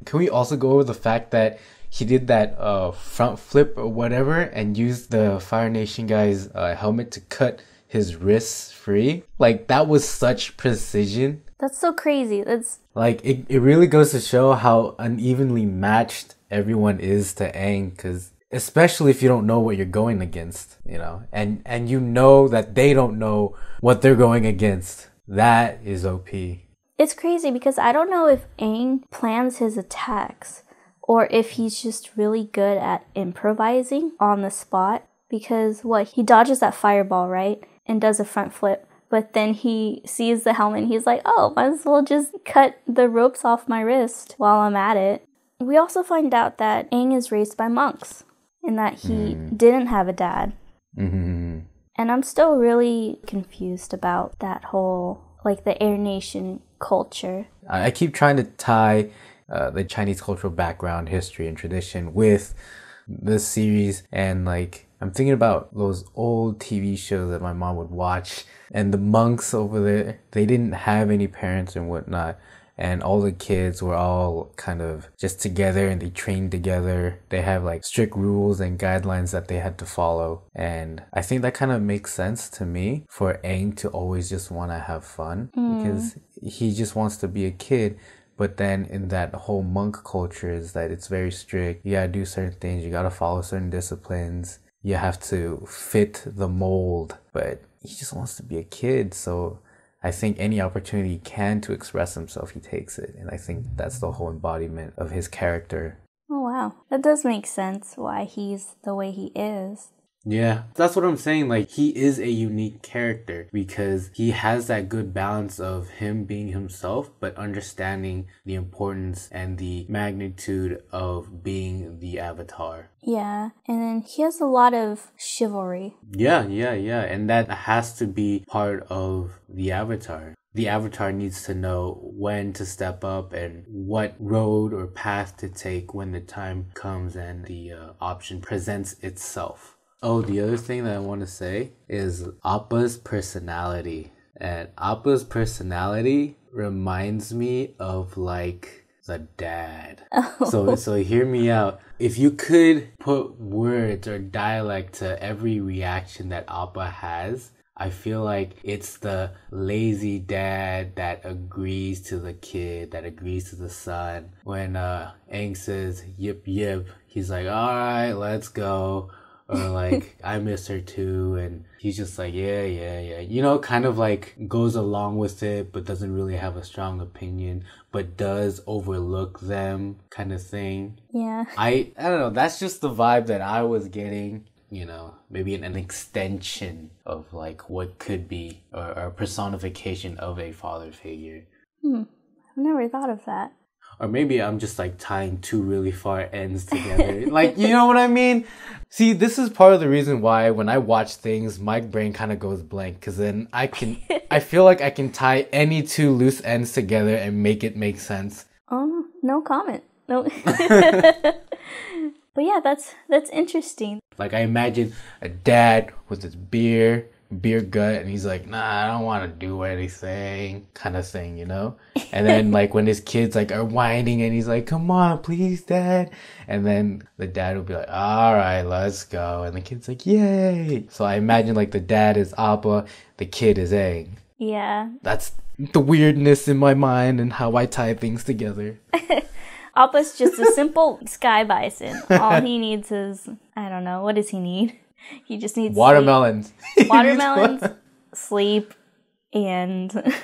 Can we also go over the fact that he did that front flip or whatever and used the Fire Nation guy's helmet to cut his wrists free? Like, that was such precision. That's so crazy. That's like, it really goes to show how unevenly matched everyone is to Aang, because especially if you don't know what you're going against, you know, and you know that they don't know what they're going against. That is OP. It's crazy because I don't know if Aang plans his attacks or if he's just really good at improvising on the spot, because he dodges that fireball, right? And does a front flip. But then he sees the helmet and he's like, oh, might as well just cut the ropes off my wrist while I'm at it. We also find out that Aang is raised by monks and that he didn't have a dad. Mm-hmm. And I'm still really confused about that whole, like, the Air Nation culture. I keep trying to tie the Chinese cultural background, history, and tradition with this series, and like, I'm thinking about those old TV shows that my mom would watch, and the monks over there, they didn't have any parents and whatnot, and all the kids were all kind of just together and they trained together. They have like strict rules and guidelines that they had to follow. And I think that kind of makes sense to me for Aang to always just want to have fun because he just wants to be a kid. But then in that whole monk culture is that it's very strict. You gotta do certain things. You gotta follow certain disciplines. You have to fit the mold. But he just wants to be a kid. So I think any opportunity he can to express himself, he takes it. And I think that's the whole embodiment of his character. Oh, wow. That does make sense why he's the way he is. Yeah, that's what I'm saying. Like, he is a unique character because he has that good balance of him being himself, but understanding the importance and the magnitude of being the Avatar. Yeah, and then he has a lot of chivalry. Yeah. And that has to be part of the Avatar. The Avatar needs to know when to step up and what road or path to take when the time comes and the option presents itself. Oh, the other thing that I want to say is Appa's personality. And Appa's personality reminds me of like the dad. Oh. So hear me out. If you could put words or dialect to every reaction that Appa has, I feel like it's the lazy dad that agrees to the kid, that agrees to the son. When Aang says yip yip, he's like, all right, let's go. Or like, I miss her too. And he's just like, yeah. You know, kind of like goes along with it, but doesn't really have a strong opinion, but does overlook them kind of thing. Yeah. I don't know. That's just the vibe that I was getting. You know, maybe an extension of like what could be or a personification of a father figure. I've never thought of that. Or maybe I'm just like tying two really far ends together. Like, you know what I mean? See, this is part of the reason why when I watch things, my brain kind of goes blank. Because then I feel like I can tie any two loose ends together and make it make sense. Oh, no comment. No. But yeah, that's interesting. Like I imagine a dad with his beer gut, and he's like, nah, I don't want to do anything, kind of thing, you know? And then like when his kids like are whining and he's like, come on, please, dad. And then the dad will be like, all right, let's go. And the kid's like, yay. So I imagine like the dad is Appa, the kid is Aang. Yeah. That's the weirdness in my mind and how I tie things together. Appa's just a simple sky bison. All he needs is, I don't know, what does he need? He just needs watermelons. Sleep. Watermelons, sleep, and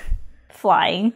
flying.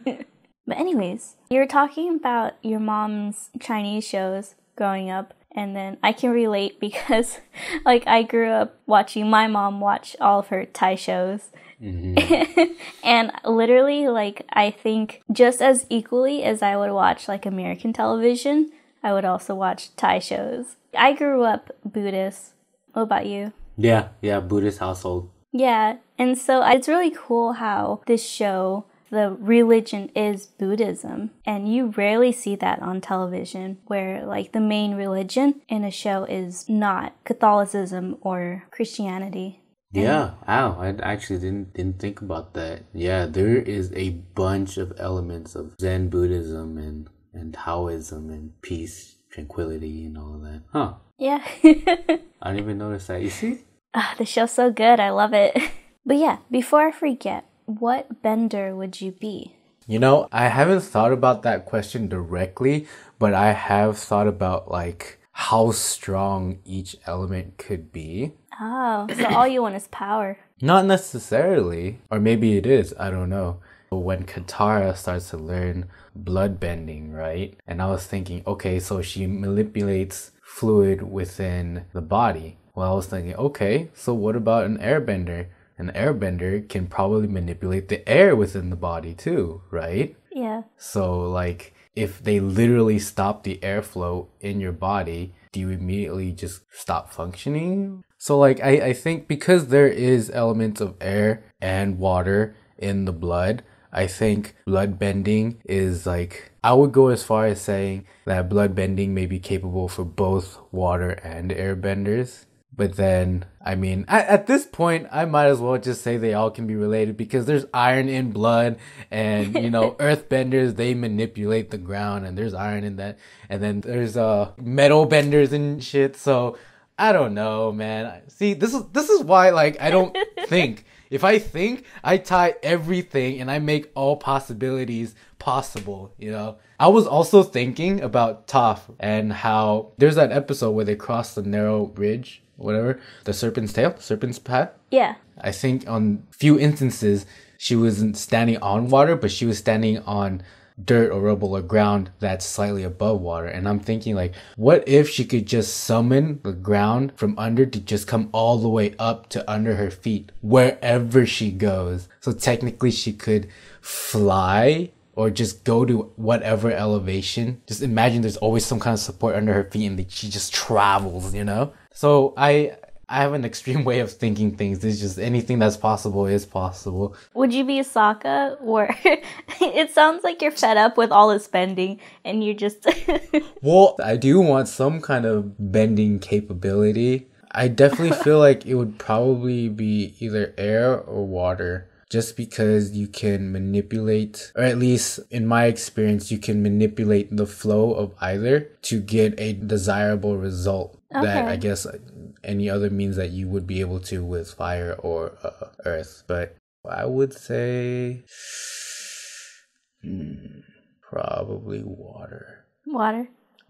But anyways, you were talking about your mom's Chinese shows growing up, and then I can relate because like I grew up watching my mom watch all of her Thai shows. Mm-hmm. And literally, like, I think just as equally as I would watch like American television, I would also watch Thai shows. I grew up Buddhist. What about you? Yeah, Buddhist household. Yeah, and so it's really cool how this show, the religion is Buddhism, and you rarely see that on television where like the main religion in a show is not Catholicism or Christianity. Yeah, wow, I actually didn't think about that. Yeah, there is a bunch of elements of Zen Buddhism and Taoism and peace, tranquility, and all of that. Huh. Yeah. I didn't even notice that. You see? The show's so good. I love it. But yeah, before I forget, what bender would you be? You know, I haven't thought about that question directly, but I have thought about like how strong each element could be. Oh, so all you want is power. Not necessarily. Or maybe it is. I don't know. When Katara starts to learn blood bending, right? And I was thinking, okay, so she manipulates fluid within the body. Well, I was thinking, okay, so what about an airbender? An airbender can probably manipulate the air within the body too, right? Yeah. So like if they literally stop the airflow in your body, do you immediately just stop functioning? So like I think because there is elements of air and water in the blood, I think blood bending is like, I would go as far as saying that blood bending may be capable for both water and air benders. But then, I mean, at this point, I might as well just say they all can be related because there's iron in blood and, you know, earthbenders, they manipulate the ground and there's iron in that. And then there's metal benders and shit. So I don't know, man. See, this is why, like, I don't think. If I think, I tie everything and I make all possibilities possible, you know? I was also thinking about Toph and how there's that episode where they cross the narrow bridge, whatever, the serpent's tail, serpent's path. Yeah. I think on few instances, she wasn't standing on water, but she was standing on dirt or rubble or ground that's slightly above water. And I'm thinking, like, what if she could just summon the ground from under to just come all the way up to under her feet wherever she goes? So technically she could fly or just go to whatever elevation. Just imagine there's always some kind of support under her feet and she just travels, you know? So I have an extreme way of thinking things. It's just anything that's possible is possible. Would you be Sokka? Or it sounds like you're fed up with all this bending and you're just... Well, I do want some kind of bending capability. I definitely feel like it would probably be either air or water. Just because you can manipulate, or at least in my experience, you can manipulate the flow of either to get a desirable result. Okay. That I guess any other means that you would be able to with fire or earth. But I would say probably water.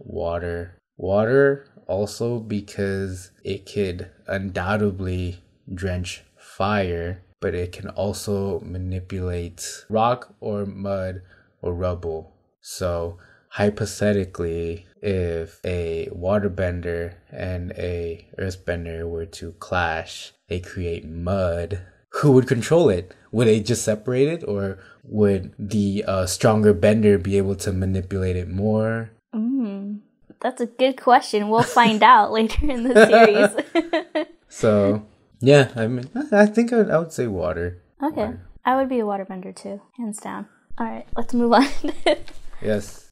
Water also because it could undoubtedly drench fire, but it can also manipulate rock or mud or rubble. So hypothetically, if a waterbender and a earthbender were to clash, they create mud. Who would control it? Would they just separate it, or would the stronger bender be able to manipulate it more? That's a good question. We'll find out later in the series. So, yeah, I mean, I think I would say water. Okay. Water. I would be a waterbender too, hands down. All right, let's move on. Yes.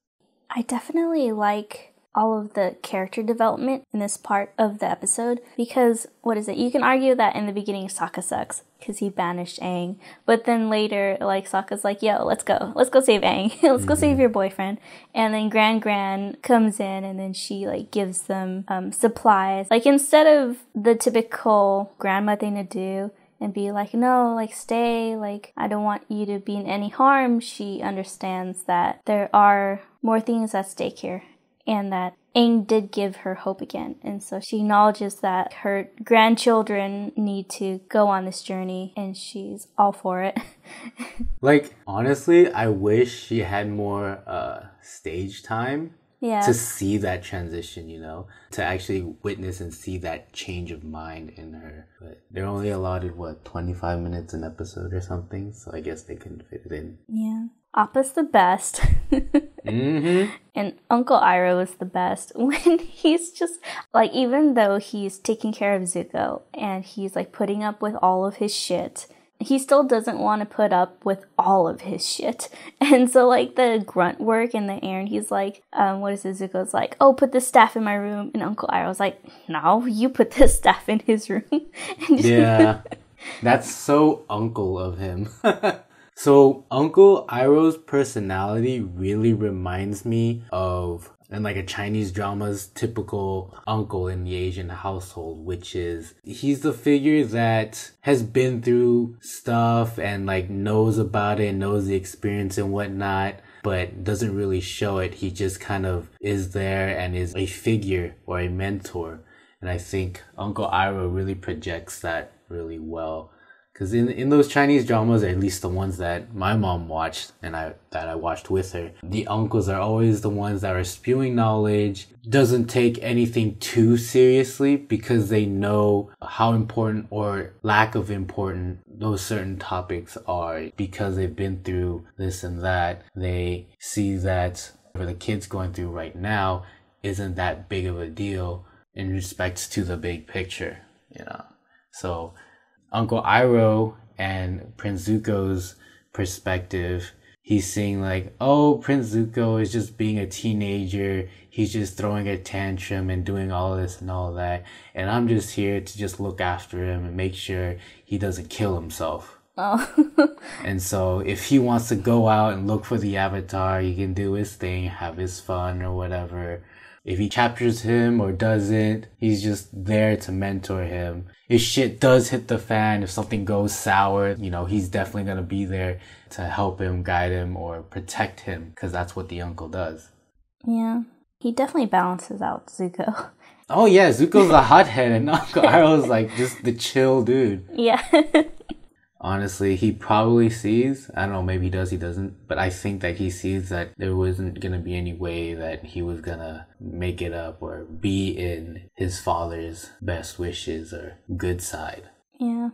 I definitely like all of the character development in this part of the episode because, you can argue that in the beginning Sokka sucks because he banished Aang, but then later, like, Sokka's like, yo, let's go save Aang, let's go save your boyfriend, and then Gran comes in and then she, like, gives them supplies, like, instead of the typical grandma thing to do and be like, no, like, stay, like, I don't want you to be in any harm. She understands that there are more things at stake here and that Aang did give her hope again. And so she acknowledges that her grandchildren need to go on this journey and she's all for it. Like, honestly, I wish she had more stage time. Yeah. To see that transition, you know, to actually witness and see that change of mind in her. But they're only allotted, 25 minutes an episode or something, so I guess they couldn't fit it in. Yeah. Appa's the best. And Uncle Iroh is the best when he's just, like, even though he's taking care of Zuko and he's, like, putting up with all of his shit, he still doesn't want to put up with all of his shit. And so, like, the grunt work in the air, and he's like, Zuko's like, oh, put this staff in my room. And Uncle Iroh's like, no, you put this staff in his room. Yeah, that's so uncle of him. So Uncle Iroh's personality really reminds me of, and like a Chinese drama's typical uncle in the Asian household, which is he's the figure that has been through stuff and like knows about it, knows the experience and whatnot, but doesn't really show it. He just kind of is there and is a figure or a mentor. And I think Uncle Iroh really projects that really well. Because in those Chinese dramas, or at least the ones that my mom watched and that I watched with her, the uncles are always the ones that are spewing knowledge, doesn't take anything too seriously because they know how important or lack of important those certain topics are. Because they've been through this and that, they see that what the kid's going through right now isn't that big of a deal in respect to the big picture, you know. So Uncle Iroh and Prince Zuko's perspective, he's saying like, oh, Prince Zuko is just being a teenager. He's just throwing a tantrum and doing all this and all that. And I'm just here to just look after him and make sure he doesn't kill himself. Oh. And so if he wants to go out and look for the Avatar, he can do his thing, have his fun or whatever. If he captures him or doesn't, he's just there to mentor him. If shit does hit the fan, if something goes sour, you know, he's definitely going to be there to help him, guide him, or protect him, because that's what the uncle does. Yeah. He definitely balances out Zuko. Oh yeah, Zuko's a hothead and Uncle Iroh's like just the chill dude. Yeah. Honestly, he probably sees, I don't know, maybe he does, he doesn't, but I think that he sees that there wasn't going to be any way that he was going to make it up or be in his father's best wishes or good side. Yeah.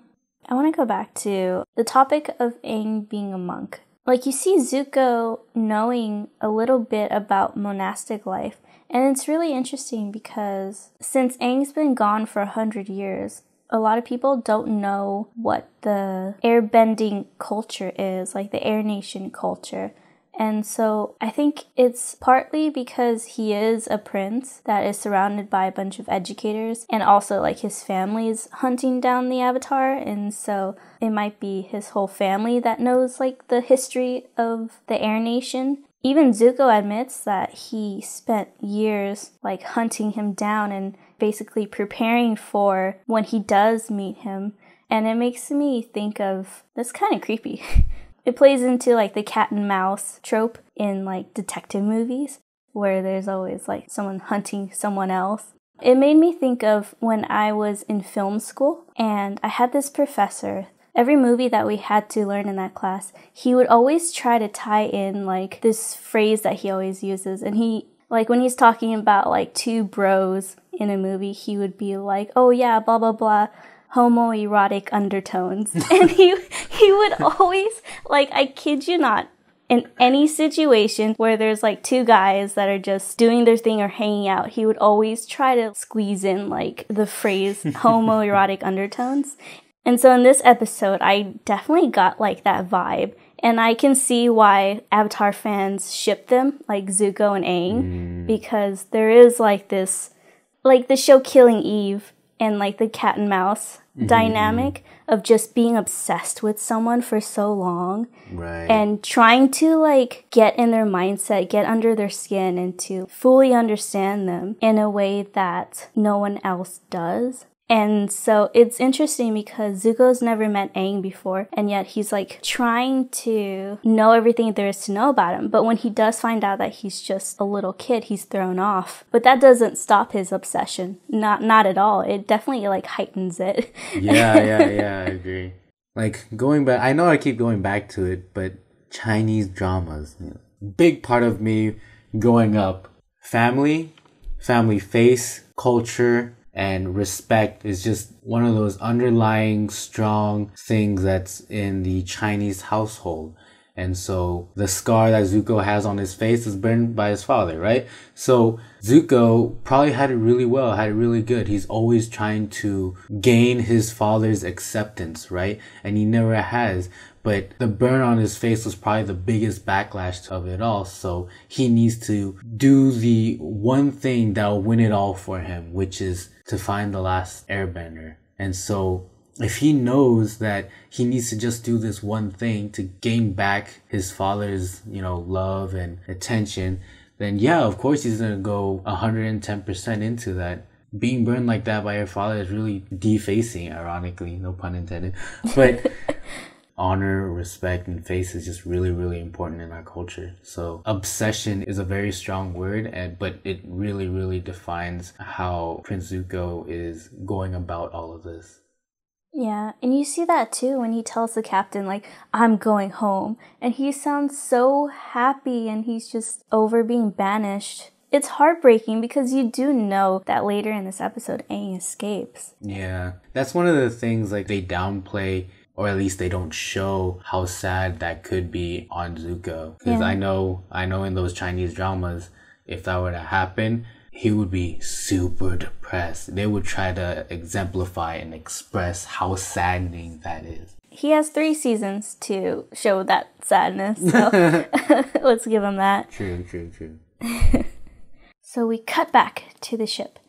I want to go back to the topic of Aang being a monk. Like, you see Zuko knowing a little bit about monastic life, and it's really interesting because since Aang's been gone for 100 years, a lot of people don't know what the airbending culture is, like the Air Nation culture. And so I think it's partly because he is a prince that is surrounded by a bunch of educators, and also like his family's hunting down the Avatar, and so it might be his whole family that knows like the history of the Air Nation. Even Zuko admits that he spent years like hunting him down and basically preparing for when he does meet him. And it makes me think of, that's kind of creepy. It plays into like the cat and mouse trope in like detective movies where there's always like someone hunting someone else. It made me think of when I was in film school and I had this professor. Every movie that we had to learn in that class, he would always try to tie in like this phrase that he always uses. And he, like when he's talking about like two bros in a movie, he would be like, oh yeah, blah, blah, blah, homoerotic undertones. And he would always, like, I kid you not, in any situation where there's like two guys that are just doing their thing or hanging out, he would always try to squeeze in like the phrase homoerotic undertones. And so in this episode, I definitely got like that vibe. And I can see why Avatar fans ship them, like Zuko and Aang, because there is like this, like the show Killing Eve and like the cat and mouse dynamic of just being obsessed with someone for so long. Right. And trying to like get in their mindset, get under their skin, and to fully understand them in a way that no one else does. And so it's interesting because Zuko's never met Aang before, and yet he's like trying to know everything there is to know about him. But when he does find out that he's just a little kid, he's thrown off. But that doesn't stop his obsession. Not at all. It definitely like heightens it. Yeah, I agree. Like going back, I know I keep going back to it, but Chinese dramas, you know, big part of me growing up, family face, culture, and respect is just one of those underlying strong things that's in the Chinese household. And so the scar that Zuko has on his face is burned by his father, right? So Zuko probably had it really well, had it really good. He's always trying to gain his father's acceptance, right? And he never has. But the burn on his face was probably the biggest backlash of it all. So he needs to do the one thing that'll win it all for him, which is to find the last airbender. And so if he knows that he needs to just do this one thing to gain back his father's, you know, love and attention, then yeah, of course he's going to go 110% into that. Being burned like that by your father is really defacing, ironically, no pun intended. But honor, respect, and faith is just really, really important in our culture. So obsession is a very strong word, but it really, really defines how Prince Zuko is going about all of this. Yeah, and you see that too when he tells the captain, like, I'm going home. And he sounds so happy and he's just over being banished. It's heartbreaking because you do know that later in this episode, Aang escapes. Yeah, that's one of the things, like, they downplay, or at least they don't show how sad that could be on Zuko. Because I know in those Chinese dramas, if that were to happen, he would be super depressed. They would try to exemplify and express how saddening that is. He has 3 seasons to show that sadness, so let's give him that. True. So we cut back to the ship.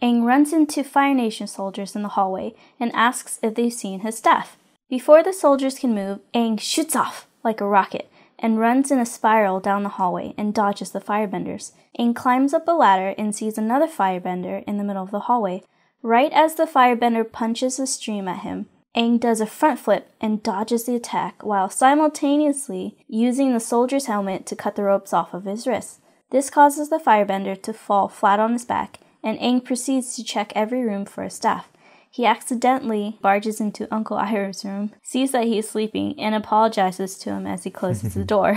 Aang runs into Fire Nation soldiers in the hallway and asks if they've seen his staff. Before the soldiers can move, Aang shoots off like a rocket and runs in a spiral down the hallway and dodges the firebenders. Aang climbs up a ladder and sees another firebender in the middle of the hallway. Right as the firebender punches a stream at him, Aang does a front flip and dodges the attack while simultaneously using the soldier's helmet to cut the ropes off of his wrists. This causes the firebender to fall flat on his back, and Aang proceeds to check every room for a staff. He accidentally barges into Uncle Iroh's room, sees that he is sleeping, and apologizes to him as he closes the door.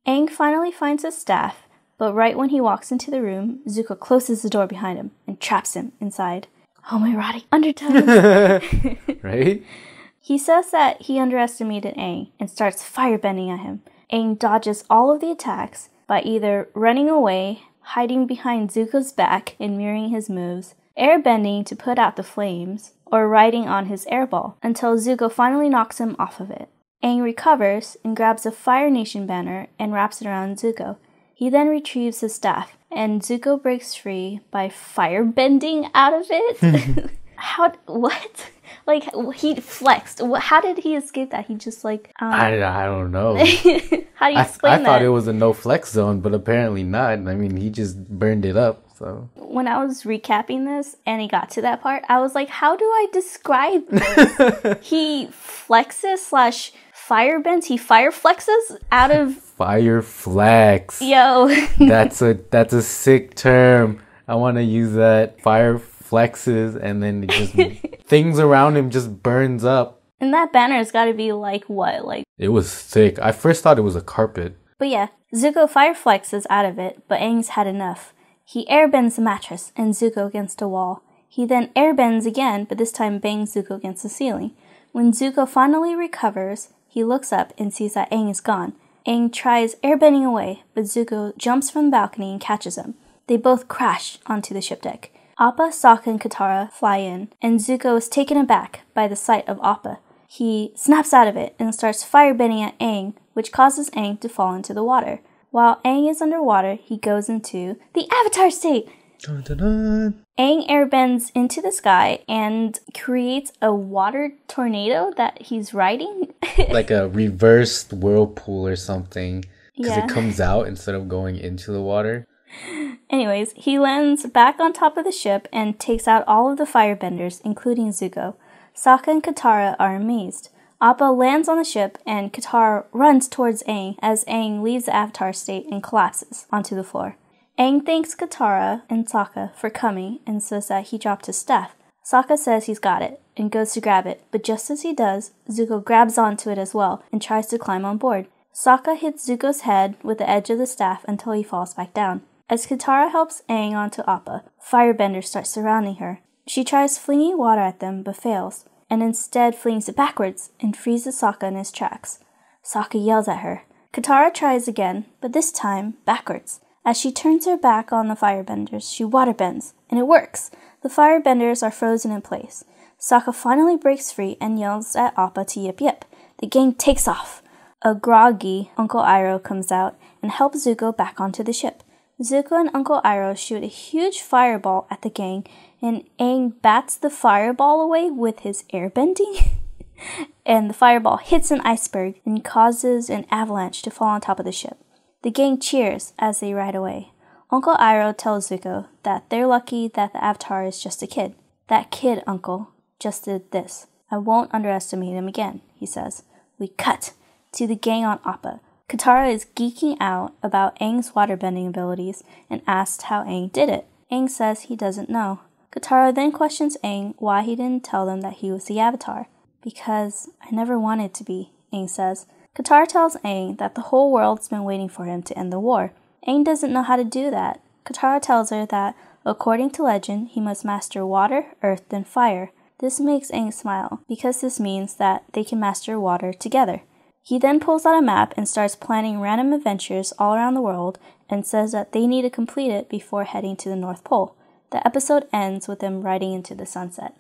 Aang finally finds his staff, but right when he walks into the room, Zuko closes the door behind him and traps him inside. Homoerotic undertones! Right? He says that he underestimated Aang and starts firebending at him. Aang dodges all of the attacks by either running away, hiding behind Zuko's back and mirroring his moves, airbending to put out the flames, or riding on his airball until Zuko finally knocks him off of it. Aang recovers and grabs a Fire Nation banner and wraps it around Zuko. He then retrieves his staff, and Zuko breaks free by firebending out of it. What? Like, he flexed. How did he escape that? He just like... I don't know. How do you explain I that? thought it was a no flex zone, but apparently not. I mean, he just burned it up, so... When I was recapping this and he got to that part, I was like, how do I describe this? He flexes / firebends. He fire flexes out of... Fire flex. Yo. That's a sick term. I want to use that. Fire flexes, and then it just things around him just burns up. And that banner's got to be like what? Like, it was sick. I first thought it was a carpet. but yeah, Zuko fire flexes out of it, but Aang's had enough. He airbends the mattress and Zuko against a wall. He then airbends again, but this time bangs Zuko against the ceiling. When Zuko finally recovers, he looks up and sees that Aang is gone. Aang tries airbending away, but Zuko jumps from the balcony and catches him. They both crash onto the ship deck. Appa, Sokka, and Katara fly in, and Zuko is taken aback by the sight of Appa. He snaps out of it and starts firebending at Aang, which causes Aang to fall into the water. While Aang is underwater, he goes into the Avatar state. Dun, dun, dun. Aang airbends into the sky and creates a water tornado that he's riding. Like a reversed whirlpool or something. Because Yeah. it comes out instead of going into the water. Anyways, he lands back on top of the ship and takes out all of the firebenders, including Zuko. Sokka and Katara are amazed. Appa lands on the ship and Katara runs towards Aang as Aang leaves the Avatar state and collapses onto the floor. Aang thanks Katara and Sokka for coming and says that he dropped his staff. Sokka says he's got it and goes to grab it, but just as he does, Zuko grabs onto it as well and tries to climb on board. Sokka hits Zuko's head with the edge of the staff until he falls back down. As Katara helps Aang onto Appa, firebenders start surrounding her. She tries flinging water at them but fails, and instead flings it backwards and freezes Sokka in his tracks. Sokka yells at her. Katara tries again, but this time backwards. As she turns her back on the firebenders, she waterbends, and it works. The firebenders are frozen in place. Sokka finally breaks free and yells at Appa to yip yip. The gang takes off. A groggy Uncle Iroh comes out and helps Zuko back onto the ship. Zuko and Uncle Iroh shoot a huge fireball at the gang, and Aang bats the fireball away with his airbending. And the fireball hits an iceberg and causes an avalanche to fall on top of the ship. The gang cheers as they ride away. Uncle Iroh tells Zuko that they're lucky that the Avatar is just a kid. That kid, Uncle, just did this. I won't underestimate him again, he says. We cut to the gang on Appa. Katara is geeking out about Aang's waterbending abilities and asks how Aang did it. Aang says he doesn't know. Katara then questions Aang why he didn't tell them that he was the Avatar. Because I never wanted to be, Aang says. Katara tells Aang that the whole world's been waiting for him to end the war. Aang doesn't know how to do that. Katara tells her that, according to legend, he must master water, earth, and fire. This makes Aang smile, because this means that they can master water together. He then pulls out a map and starts planning random adventures all around the world and says that they need to complete it before heading to the North Pole. The episode ends with them riding into the sunset.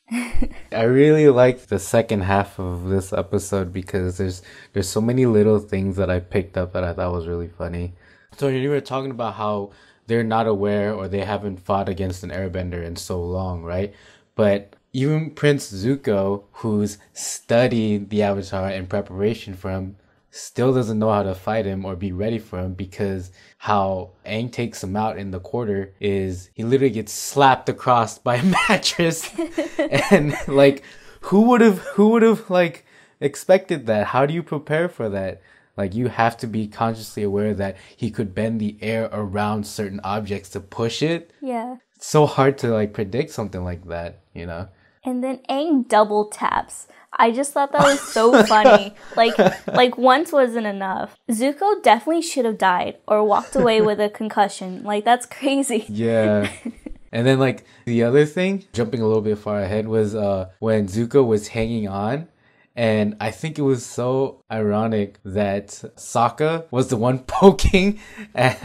I really like the second half of this episode because there's so many little things that I picked up that I thought was really funny. So you were talking about how they're not aware or they haven't fought against an airbender in so long, right? But even Prince Zuko, who's studied the Avatar in preparation for him, still doesn't know how to fight him or be ready for him, because how Aang takes him out in the quarter is he literally gets slapped across by a mattress. And like, who would have like expected that? How do you prepare for that? Like, you have to be consciously aware that he could bend the air around certain objects to push it. Yeah. It's so hard to like predict something like that, you know? And then Aang double taps. I just thought that was so funny. Like once wasn't enough. Zuko definitely should have died or walked away with a concussion. Like, that's crazy. Yeah. And then like the other thing, jumping a little bit far ahead, was when Zuko was hanging on. And I think it was so ironic that Sokka was the one poking at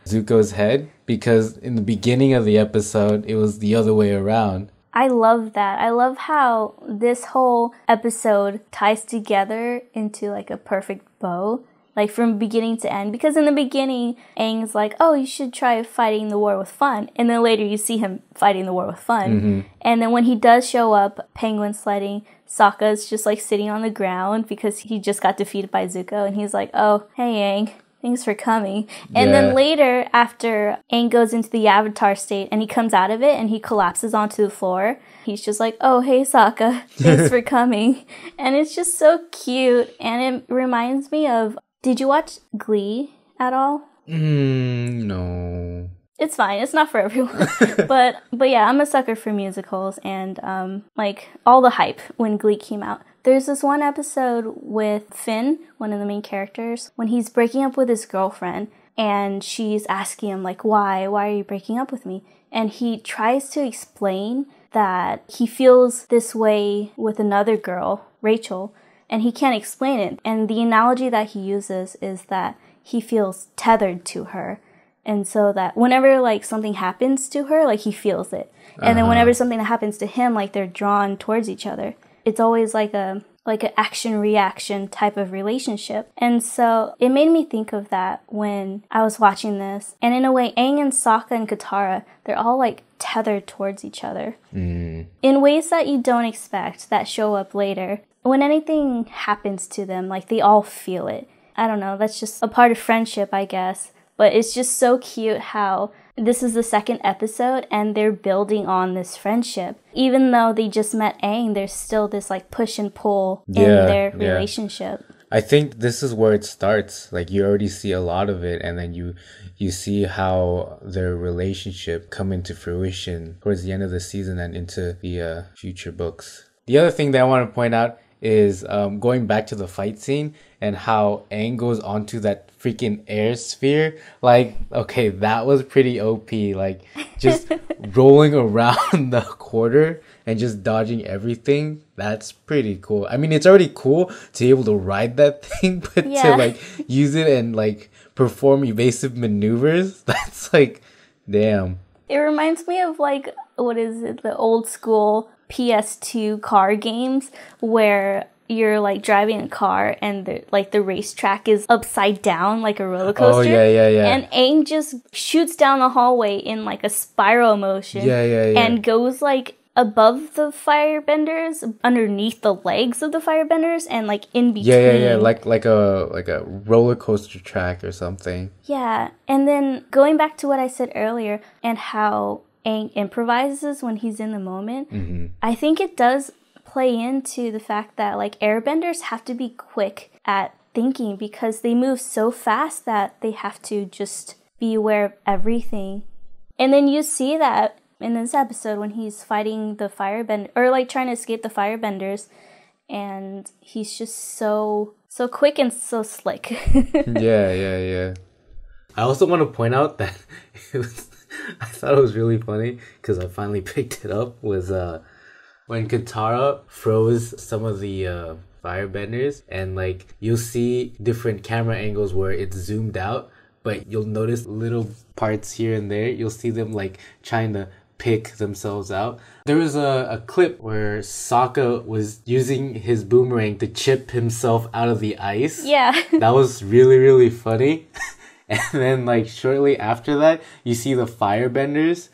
Zuko's head, because in the beginning of the episode, it was the other way around. I love that. I love how this whole episode ties together into like a perfect bow, like from beginning to end. Because in the beginning, Aang's like, oh, you should try fighting the war with fun. And then later you see him fighting the war with fun. Mm-hmm. And then when he does show up penguin sledding, Sokka's just like sitting on the ground because he just got defeated by Zuko. And he's like, oh, hey, Aang. Thanks for coming. And then later, after Aang goes into the Avatar state and he comes out of it and he collapses onto the floor, he's just like, oh, hey, Sokka. Thanks for coming. And it's just so cute. And it reminds me of... Did you watch Glee at all? No. It's fine. It's not for everyone. but yeah, I'm a sucker for musicals and like all the hype when Glee came out. There's this one episode with Finn, one of the main characters, when he's breaking up with his girlfriend and she's asking him like, why are you breaking up with me? And he tries to explain that he feels this way with another girl, Rachel, and he can't explain it. And the analogy that he uses is that he feels tethered to her. And so that whenever like something happens to her, like he feels it. And then whenever something happens to him, like they're drawn towards each other. It's always like an action-reaction type of relationship. And so it made me think of that when I was watching this. And in a way, Aang and Sokka and Katara, they're all like tethered towards each other. In ways that you don't expect, that show up later. When anything happens to them, like they all feel it. I don't know, that's just a part of friendship, I guess. But it's just so cute how this is the second episode and they're building on this friendship. Even though they just met Aang, there's still this like push and pull in their relationship. I think this is where it starts. Like, you already see a lot of it, and then you see how their relationship come into fruition towards the end of the season and into the future books. The other thing that I want to point out is going back to the fight scene and how Aang goes onto that freaking air sphere. Like, okay, that was pretty OP. Like, just rolling around the quarter and just dodging everything. That's pretty cool. I mean, it's already cool to be able to ride that thing, but to like use it and like perform evasive maneuvers, that's like, damn. It reminds me of like, what is it, the old school PS2 car games where you're like driving a car and the racetrack is upside down like a roller coaster. Oh, yeah. And Aang just shoots down the hallway in like a spiral motion. Yeah. And goes like above the firebenders, underneath the legs of the firebenders, and like in between. Yeah. Like a roller coaster track or something. Yeah. And then going back to what I said earlier and how Aang improvises when he's in the moment, I think it does play into the fact that like airbenders have to be quick at thinking because they move so fast that they have to just be aware of everything. And then you see that in this episode when he's fighting the firebender, or like trying to escape the firebenders, and he's just so quick and so slick. Yeah. I also want to point out that I thought it was really funny because I finally picked it up, was when Katara froze some of the firebenders, and like you'll see different camera angles where it's zoomed out, but you'll notice little parts here and there. You'll see them like trying to pick themselves out. There was a clip where Sokka was using his boomerang to chip himself out of the ice. Yeah. That was really, really funny. And then, like, shortly after that, you see the firebenders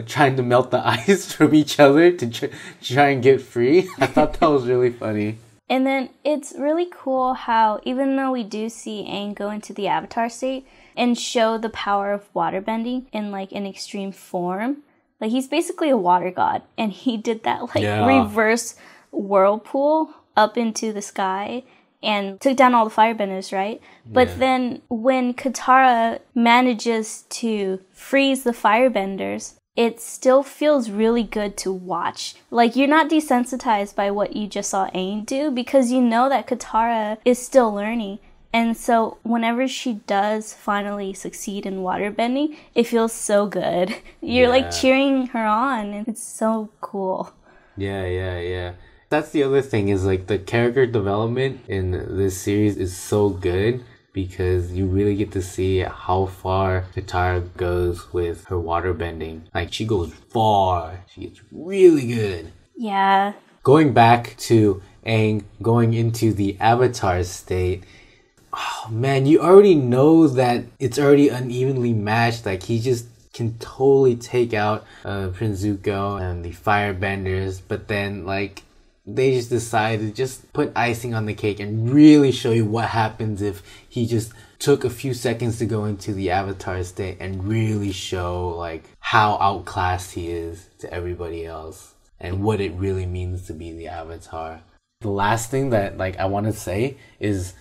trying to melt the ice from each other to try and get free. I thought that was really funny. And then it's really cool how, even though we do see Aang go into the Avatar state and show the power of waterbending in, like, an extreme form, like, he's basically a water god. And he did that, like, reverse whirlpool up into the sky and took down all the firebenders, right? But then when Katara manages to freeze the firebenders, it still feels really good to watch. Like, you're not desensitized by what you just saw Aang do because you know that Katara is still learning. And so whenever she does finally succeed in waterbending, it feels so good. You're like cheering her on, and it's so cool. Yeah. That's the other thing is, like, the character development in this series is so good because you really get to see how far Katara goes with her waterbending. Like, she goes far. She gets really good. Yeah. Going back to Aang going into the Avatar state, oh man, you already know that it's already unevenly matched. Like, he just can totally take out Prince Zuko and the firebenders, but then, like, they just decide to just put icing on the cake and really show you what happens if he just took a few seconds to go into the Avatar state and really show, like, how outclassed he is to everybody else and what it really means to be the Avatar. The last thing that, like, I want to say is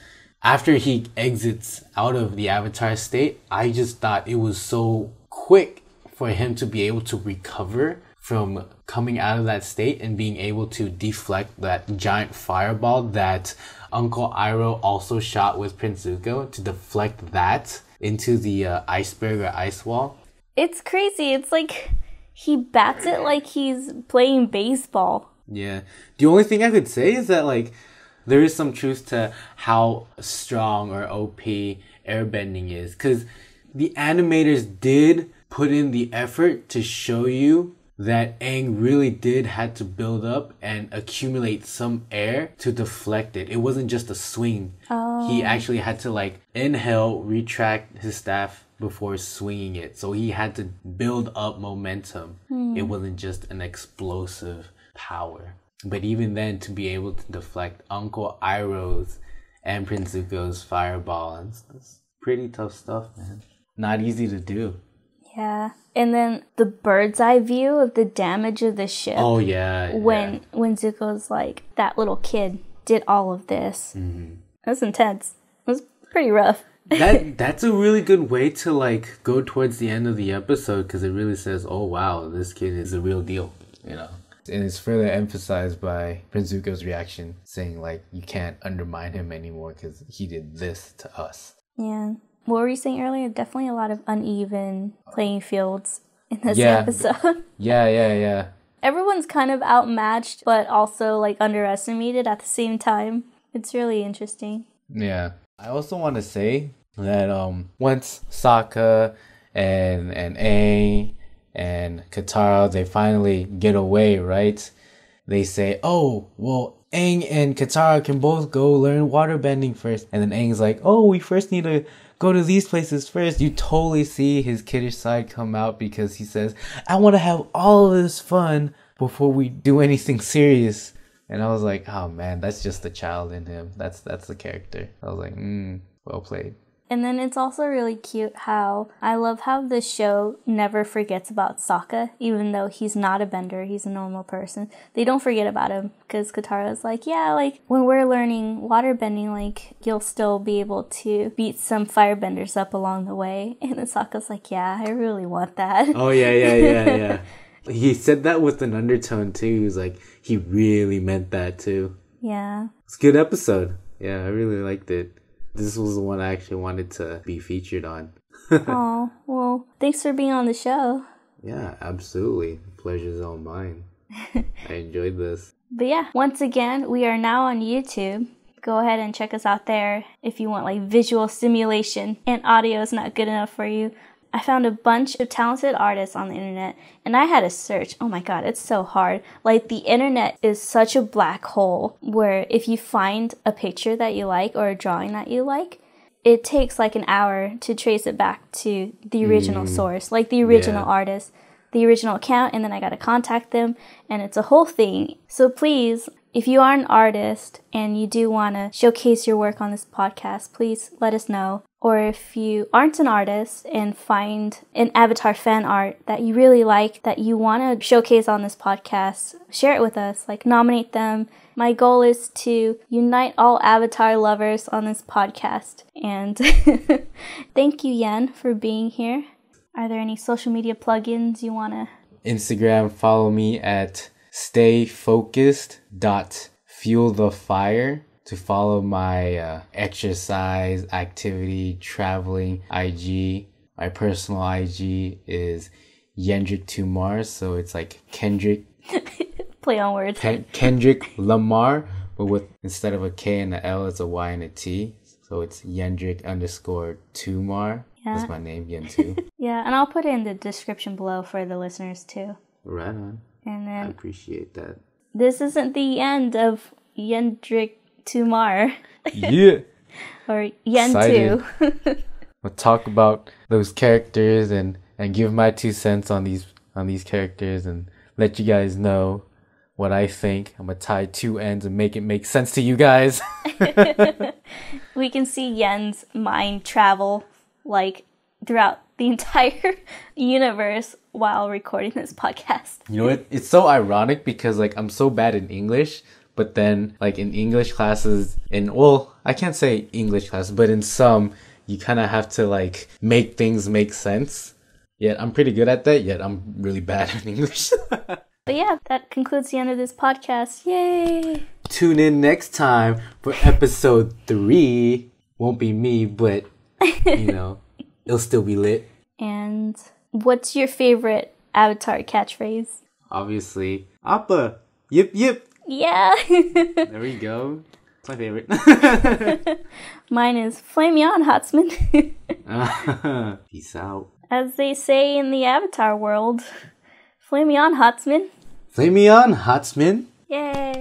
after he exits out of the Avatar state, I just thought it was so quick for him to be able to recover from coming out of that state and being able to deflect that giant fireball that Uncle Iroh also shot with Prince Zuko, to deflect that into the iceberg or ice wall. It's crazy. It's like he bats it like he's playing baseball. Yeah. The only thing I could say is that, like, there is some truth to how strong or OP airbending is, because the animators did put in the effort to show you that Aang really did had to build up and accumulate some air to deflect it. It wasn't just a swing. He actually had to, like, inhale, retract his staff before swinging it. So he had to build up momentum. It wasn't just an explosive power. But even then, to be able to deflect Uncle Iroh's and Prince Zuko's fireball, it's pretty tough stuff, man. Not easy to do. Yeah. And then the bird's eye view of the damage of the ship. Oh, yeah. When Zuko's like, that little kid did all of this. That's intense. It was pretty rough. That's a really good way to, like, go towards the end of the episode, because it really says, oh, wow, this kid is the real deal, you know? And it's further emphasized by Prince Zuko's reaction, saying, like, you can't undermine him anymore because he did this to us. Yeah. What were you saying earlier? Definitely a lot of uneven playing fields in this episode. Yeah. Everyone's kind of outmatched, but also, like, underestimated at the same time. It's really interesting. Yeah. I also want to say that once Sokka and Aang and Katara, they finally get away, right? They say, oh, well, Aang and Katara can both go learn waterbending first. And then Aang's like, oh, we first need to go to these places first. You totally see his kiddish side come out because he says, I want to have all of this fun before we do anything serious. And I was like, oh man, that's just the child in him. That's the character. I was like, well played. And then it's also really cute how I love how the show never forgets about Sokka, even though he's not a bender, he's a normal person. They don't forget about him because Katara's like, yeah, like when we're learning waterbending, like you'll still be able to beat some firebenders up along the way. And then Sokka's like, yeah, I really want that. Oh, yeah. He said that with an undertone too. He was like, he really meant that too. Yeah. It's a good episode. Yeah, I really liked it. This was the one I actually wanted to be featured on. Oh, well, thanks for being on the show. Yeah, absolutely. The pleasure's all mine. I enjoyed this. But yeah, once again, we are now on YouTube. Go ahead and check us out there if you want like visual stimulation and audio is not good enough for you. I found a bunch of talented artists on the internet, and I had to search. Oh my god, it's so hard. Like, the internet is such a black hole where if you find a picture that you like or a drawing that you like, it takes like an hour to trace it back to the original source, like the original artist, the original account, and then I gotta contact them, and it's a whole thing. So please, if you are an artist and you do want to showcase your work on this podcast, please let us know. Or if you aren't an artist and find an Avatar fan art that you really like, that you want to showcase on this podcast, share it with us, like nominate them. My goal is to unite all Avatar lovers on this podcast. And thank you, Yen, for being here. Are there any social media plugins you want to? Instagram, follow me at stayfocused.fuelthefire to follow my exercise, activity, traveling IG. My personal IG is Yendrick to Mars, so it's like Kendrick. Play on words. Kendrick Lamar, but with instead of a K and a L, it's a Y and a T. So it's Yendrick_Tumar. Yeah. That's my name, Yen2. Yeah, and I'll put it in the description below for the listeners too. Right on. And then I appreciate that. This isn't the end of Yendrick Tumar. Yeah. Or Yen2. We'll talk about those characters and give my 2 cents on these characters and let you guys know what I think. I'm gonna tie 2 ends and make it make sense to you guys. We can see Yen's mind travel like throughout the entire universe while recording this podcast. You know, it's so ironic because like I'm so bad in English, but then like in English classes, I can't say English classes, but in some you kind of have to like make things make sense. Yet I'm pretty good at that, yet I'm really bad in English. But yeah, that concludes the end of this podcast. Yay! Tune in next time for episode 3. Won't be me, but you know, it'll still be lit. And what's your favorite Avatar catchphrase? Obviously, Appa! Yip yip! Yeah! There we go. It's my favorite. Mine is Flameon Hotsman. Peace out. As they say in the Avatar world, Flameon Hotsman. Flameon Hotsman. Yay!